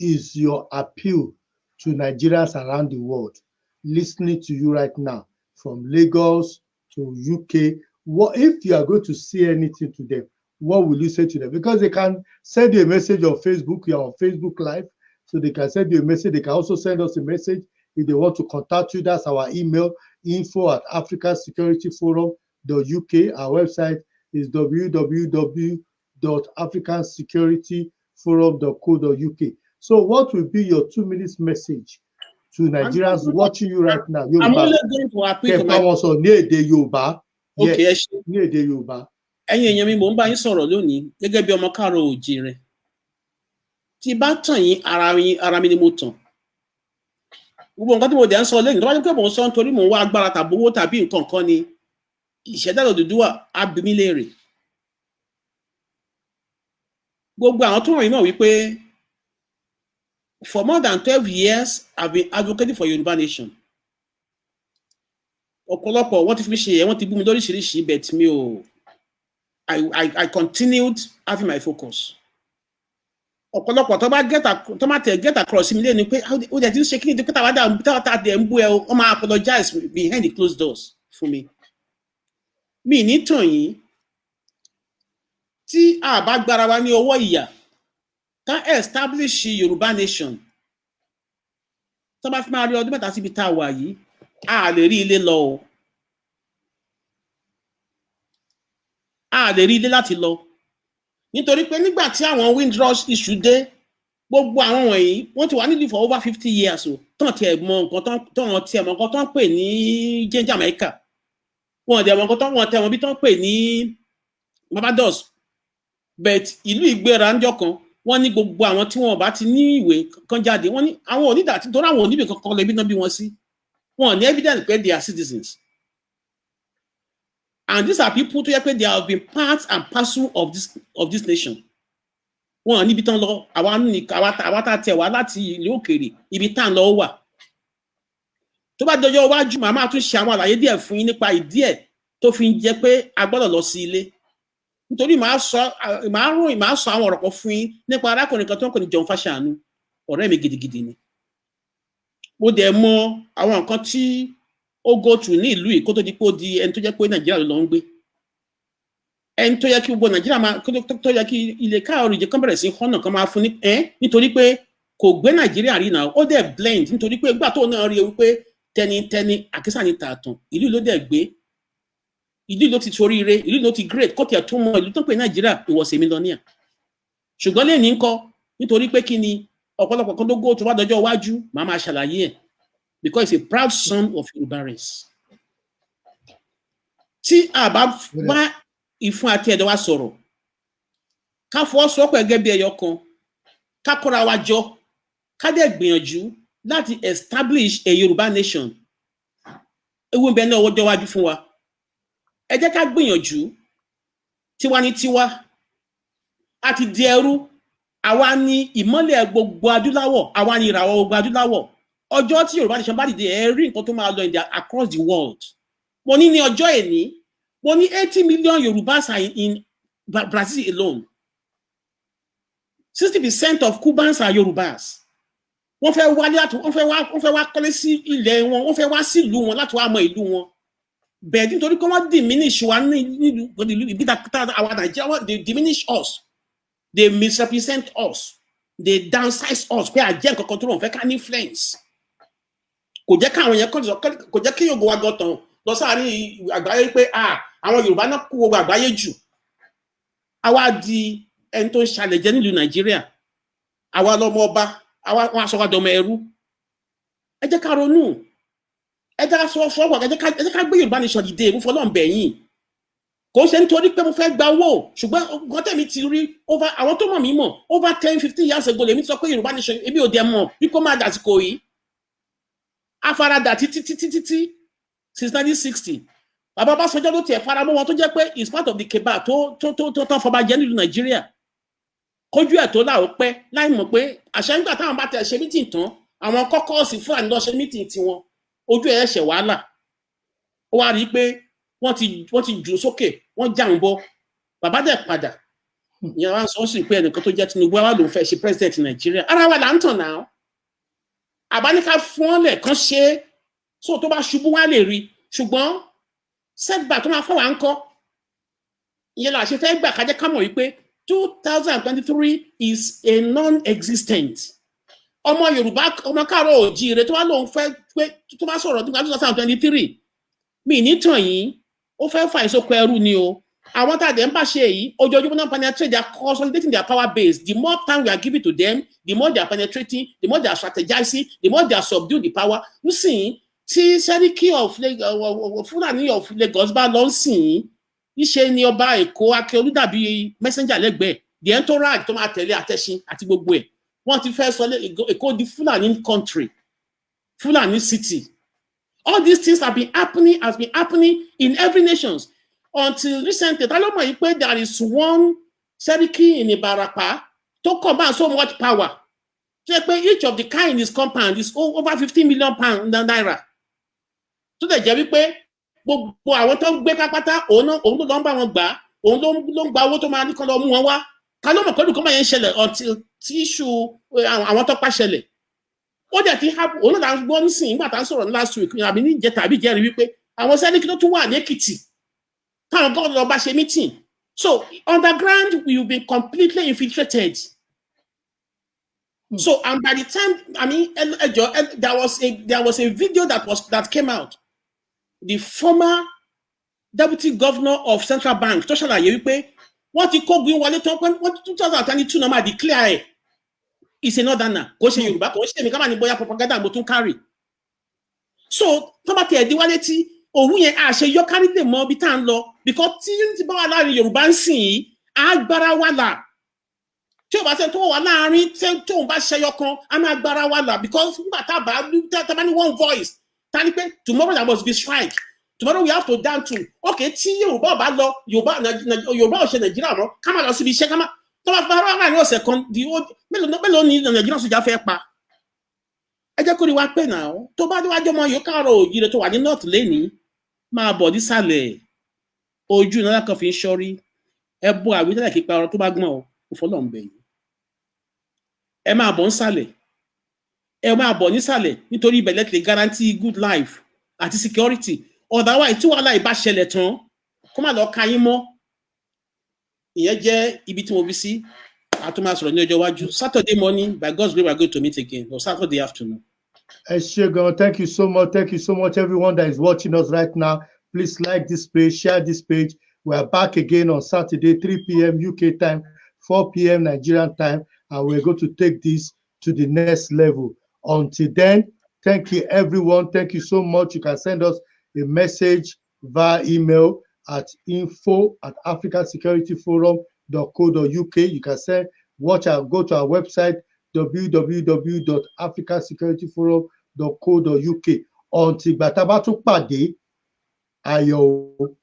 is your appeal to Nigerians around the world listening to you right now, from Lagos to UK. What if you are going to say anything to them? What will you say to them? Because they can send you a message on Facebook. You're on Facebook Live, so they can send you a message. They can also send us a message if they want to contact you. That's our email, info@africansecurityforum.uk. Our website is www.africansecurityforum.co.uk. So what will be your 2 minutes message to Nigerians watching you right now? I'm only going to appeal to my... Okay, ní èdè Yorùbá. Ẹ̀yin èèyàn mi, mò ń bá yín sọ̀rọ̀ lónìí gẹ́gẹ́ bí ọmọ káàárọ̀ oòjíire. Tí bá tàn yín, ara mi ni mo tàn. Gbogbo nǹkan tí mo dẹ̀ ń sọ lẹ́yìn, tó bá jẹ́ pé mò ń sọ nítorí mò ń wá agbára tàbí owó tàbí nǹkan kan ni, ìṣẹ̀dá Odùduwà á bi mí léèrè. Gbogbo àwọn tó rìn náà wípé for more than 12 years I've been advocating for Yoruba nation. Ọ̀pọ̀lọpọ̀ wọ́n ti fi ṣe wọ́n ti bú mi lóríṣiríṣi, but mi ò I continued having my focus. Ọ̀pọ̀lọpọ̀ tó bá get across mi lé ni pé ó dẹ̀ ti ń ṣe kí ni tó kẹta wá dà dẹ̀ ń bú ẹ ó máa apologize behind the closed doors fún mi. Mi ní tàn yín, tí a bá gbára wa ní ọwọ́ ìyà ká establish Yoruba nation, tó bá fi máa rí ọdún mẹ́ta síbi tá a wà yìí, a lè rí ilé lọ o. A lè rí ilé láti lọ. Nítorí pé nígbà tí àwọn Windrush issue dé, gbogbo àwọn wọ̀nyí wọ́n ti wà nílùú for over 50 years o. Tán tiẹ̀ mọ nǹkan tán pè ní Jamaica. Wọ́n dẹ̀ mọ nǹkan wọ́n tẹ̀ wọ́n bí tán pè ní Barbados. But ìlú ìgbéra ńjọ́ kan, wọ́n ní gbogbo àwọn tí wọ́n bá ti ní ìwé kan jáde, wọ́n ní àwọn onídàá tí torí àwọn oníbì kankan lè bí náà bí wọ́n sí. Wọ́n ní evidence pé they are citizens. And these are people to they have been part and parcel of this nation. Wọ́n níbi tán lọ, àwa tá tẹ̀ wá láti ìlú òkèèrè, ibi tán lọ wà. Tó bá dọjọ́ iwájú, màmá tún ṣe àwọn àlàyé díẹ̀ fún yín nípa ìdí ẹ̀ tó fi ń jẹ́ pé a gbọ́dọ̀ lọ sí ilé. Nítorí màá sọ àwọn ọ̀rọ̀ kan fún yín nípa arákùnrin kan tó ń pè ní John Fashanu, ọ̀rẹ́ mi gidigidi ni. Mo dẹ̀ mọ àwọn nǹkan tí ó go through ní ìlú yìí kó tó di pé ó di ẹni tó jẹ́ pé Nàìjíríà ló ń gbé. Ẹni tó yẹ kí gbogbo Nàìjíríà tó yẹ kí ilé káàrọ̀ ìjẹ́ kan bẹ̀rẹ̀ sí họ́nà kan máa fún ní nítorí pé kò gbé Nàìjíríà rí náà, ó dẹ̀ blend nítorí pé ìgbà tó náà rí wípé tẹnitẹni àkísà ní tààtàn ìlú ló dẹ̀ gbé. ìlú ló ti soríire, ìlú ló ti great, kó tiẹ̀ tún mọ ìlú tó ń pè Nàìjíríà, he was a millionaire. Ṣùgbọ́n lẹ́ni ńkọ́ nítorí pé kí ni ọ̀pọ̀lọpọ̀ kan tó go tó bá dọjọ́ iwájú màá máa ṣàlàyé ẹ̀ because he's a proud son of Yoruba race. Tí a bá wá ìfún àti ẹ̀dọ̀ wa sọ̀rọ̀ ká fọwọ́sowọ́pọ̀ gẹ́gẹ́ bí ẹyọ kan ká kóra wa jọ ká dẹ̀ gbìyànjú láti establish a Yoruba nation. Ewu ń bẹ náà ọjọ́ iwájú fún wa. Ẹ jẹ́ ká gbìyànjú tiwa ní tiwa àti di ẹrú àwa ni ìmọ́lẹ̀ gbogbo adúláwọ̀ àwa ni ìràwọ̀ gbogbo adúláwọ̀. Ọjọ́ tí Yorùbá nation bá dìde ẹ rí nǹkan tó máa lọ across the world. Mo ní ọjọ́ èní mo ní 80 million Yorubas are in Brazil alone. 60% of Cubans are Yorubas. Wọ́n fẹ́ wá láti wọ́n fẹ́ wá kọ́lé sí ilẹ̀ wọn, wọ́n fẹ́ wá sí ìlú wọn láti wá mọ ìlú wọn. Bẹ́ẹ̀ nítorí pé wọ́n diminish wa ní ìbí àwọn Nàìjíríà, they diminish us. They misrepresent us. They downsize us. Pé àjẹ́ nǹkan kan tó wọ́n fẹ́ ká ní influence. Kò jẹ́ káwọn yẹn kò jẹ́ kí Yorùbá wa gan tán lọ sáàárín àgbáyé pé àwọn Yorùbá náà kú gbogbo àgbáyé jù. Àwa di ẹni tó ń ṣàlẹ̀ jẹ́ nílùú Nàìjíríà. Àwa lọmọ ọba, wọn aṣọ wa dọmọ ẹrú. Ẹ jẹ́ ká ronú. Ẹ jẹ́ ká sọ fọwọ́, ẹ jẹ́ ká gbé Yorùbá nation dìde mo fọlọ́run bẹ̀ yín. Kò ṣe nítorí pé mo fẹ́ gba owó ṣùgbọ́n nǹkan tẹ̀mí ti rí over àwọn tó mọ̀ mí mọ̀ over 10-15 years ago lèmi sọ pé Yorùbá nation ebi ò dẹ̀ mọ̀ bí kò máa dàsìkò yìí. Afaradà títí since 1960. Bàbá Ọbásanjọ́ ló tiẹ̀ faramọ́ wọn tó jẹ́ pé is part of the keba tó fọba jẹ́ nílùú Nàìjíríà. Kójú ẹ̀ tó láò pẹ́ láì mọ̀ pé àṣẹ nígbà táwọn bá tẹ̀ ṣe mítìn tán àwọn kọ́kọ́ọ̀sì Fúlàní lọ ṣe mítìn tiwọn ojú ẹ̀ ṣẹ̀ wàhálà. Ó wá rí i pé wọ́n ti jù sókè wọ́n jàun bọ́ bàbá dẹ̀ padà. Ìyẹn wá ń sọ sí pé ẹnìkan tó jẹ́ Tinubu wá lòun fẹ́ ṣe president Nàìjíríà. Ara wa là ń tàn náà. Àbáníká fún ọ́lẹ̀ kan ṣe é so tó bá ṣubú wá lè rí ṣùgbọ́n setback tó máa fọ́ wa ń kọ́. Ìyẹn là ṣe fẹ́ gbà kájẹ́ ká mọ̀ wípé 2023 is a non-existent. Ọmọ Yorùbá ọmọ káàárọ̀ oòjíire tó wá lóun fẹ́ pé tó bá sọ̀rọ̀ nípa 2023 mi ní tàn yín ó fẹ́ fà ìsopọ̀ ẹrú ni o. Àwọn tá a dẹ̀ ń bá ṣe èyí ojoojúmọ́ náà penetrate, they are consolidating their power base. The more time we are giving to them, the more they are penetrating, the more they are strategizing, the more they are subduing the power. Nísìnyí tí Sẹ́ríkì Fúlàní of Lagos bá lọ sìn ìṣe ni ọba Èkó Akíọlù dàbí messenger lẹ́gbẹ̀ẹ́ the entourage tó máa tẹ̀lé àtẹ̀sìn àti gbogbo ẹ̀ wọ́n ti fẹ́ sọ Èkó di Fulani country, Fulani city. All these things has been happening in every nation until recently. Ta ló mọ̀ yìí pé there is one Sẹ́ríkì in Ìbàràpá tó combine so much power. Ṣé pé each of the kind in his compound is over 50 million pounds naira. Tó dẹ̀ jẹ́ wípé gbogbo àwọn tó ń gbé pápátá òun ló lọ ń bá wọn gbà òun ló ń gba owó tó máa ní kán lọ mú wọn wá. Ta ló mọ̀ pé olùkọ́ máa yẹn ṣẹlẹ̀ until tí issue àwọn tó pa ṣẹlẹ̀. Ó dẹ̀ ti happen òun náà gbọ́ nísìnyí nígbà tá a sọ̀rọ̀ last week àbí ní ìjẹta àbí ìjẹrin wípé àwọn Sẹ́ríkì tó tún wà ní Èkìtì táwọn gọ́ọ̀lù lọ bá ṣe meeting. So underground we will be completely infiltrated. So and by the time there was a video that came out. The former deputy governor of Central Bank tó ṣàlàyé wípé wọ́n ti kó gbin wọlé tán pé 2022 náà máa declare ẹ̀ is a northerner kò ṣe Yorùbá kò ṣe èmi ká máa ní bóyá propaganda mo tún carry. So tó bá tiẹ̀ di wálé tí òun yẹn àṣẹ yọ kárí lè mọ ibi tá à ń lọ because tí ti bá wà láàrin Yorùbá ń sìn yìí agbára wà là tí o bá ṣe tó wà láàrin tí òun bá ṣẹyọ kan a máa gbára wà là because nígbà tá a bá ní one voice. Tomorrow there must be strike. Tomorrow we have to down to okay tí Yorùbá bá lọ Yorùbá ò ṣe Nàìjíríà mọ́ ká má lọ síbi iṣẹ́ ká má tó bá bá rárá ní ọ̀sẹ̀ kan di mélòó ní Nàìjíríà sójà fẹ́ pa. Ẹ jẹ́ kó rí wa pé náà tó bá déwájú ọmọ yóò káàárọ̀ òjíire tó wà ní north lẹ́ni máa bọ̀ nísàlẹ̀ ojú náà kan fi ń ṣọ́rí ẹ bó àwítẹ́lẹ̀ kípa ọ̀rọ̀ tó bá gbọ́n ò fọlọ́run bẹ̀ yìí. Ẹ máa bọ̀ nísàlẹ̀ ẹ máa bọ̀ nísàlẹ̀ nítorí ibẹ̀ lẹ́tìlẹ̀ guarantee good life àti security otherwise tí wàhálà ìbá ṣẹlẹ̀ tán kó má lọ ka yín mọ́. Ìyẹn jẹ́ ibi tí mo fi sí àtúmọ̀ sọ̀rọ̀ ní ọjọ́ iwájú. Saturday morning by God's grace we are going to meet again or Saturday afternoon. Ẹ ṣé gan, thank you so much everyone that is watching us right now. Please like this page, share this page. We are back again on Saturday, 3 p.m. UK time, 4 p.m. Nigerian time, and we're going to take this to the next level. Until then, thank you, everyone. Thank you so much. You can send us a message via email at info@africasecurityforum.co.uk. You can send, watch and go to our website, www.africasecurityforum.co.uk. Until ìgbà tá a bá tún pàdé, ayọ̀ o.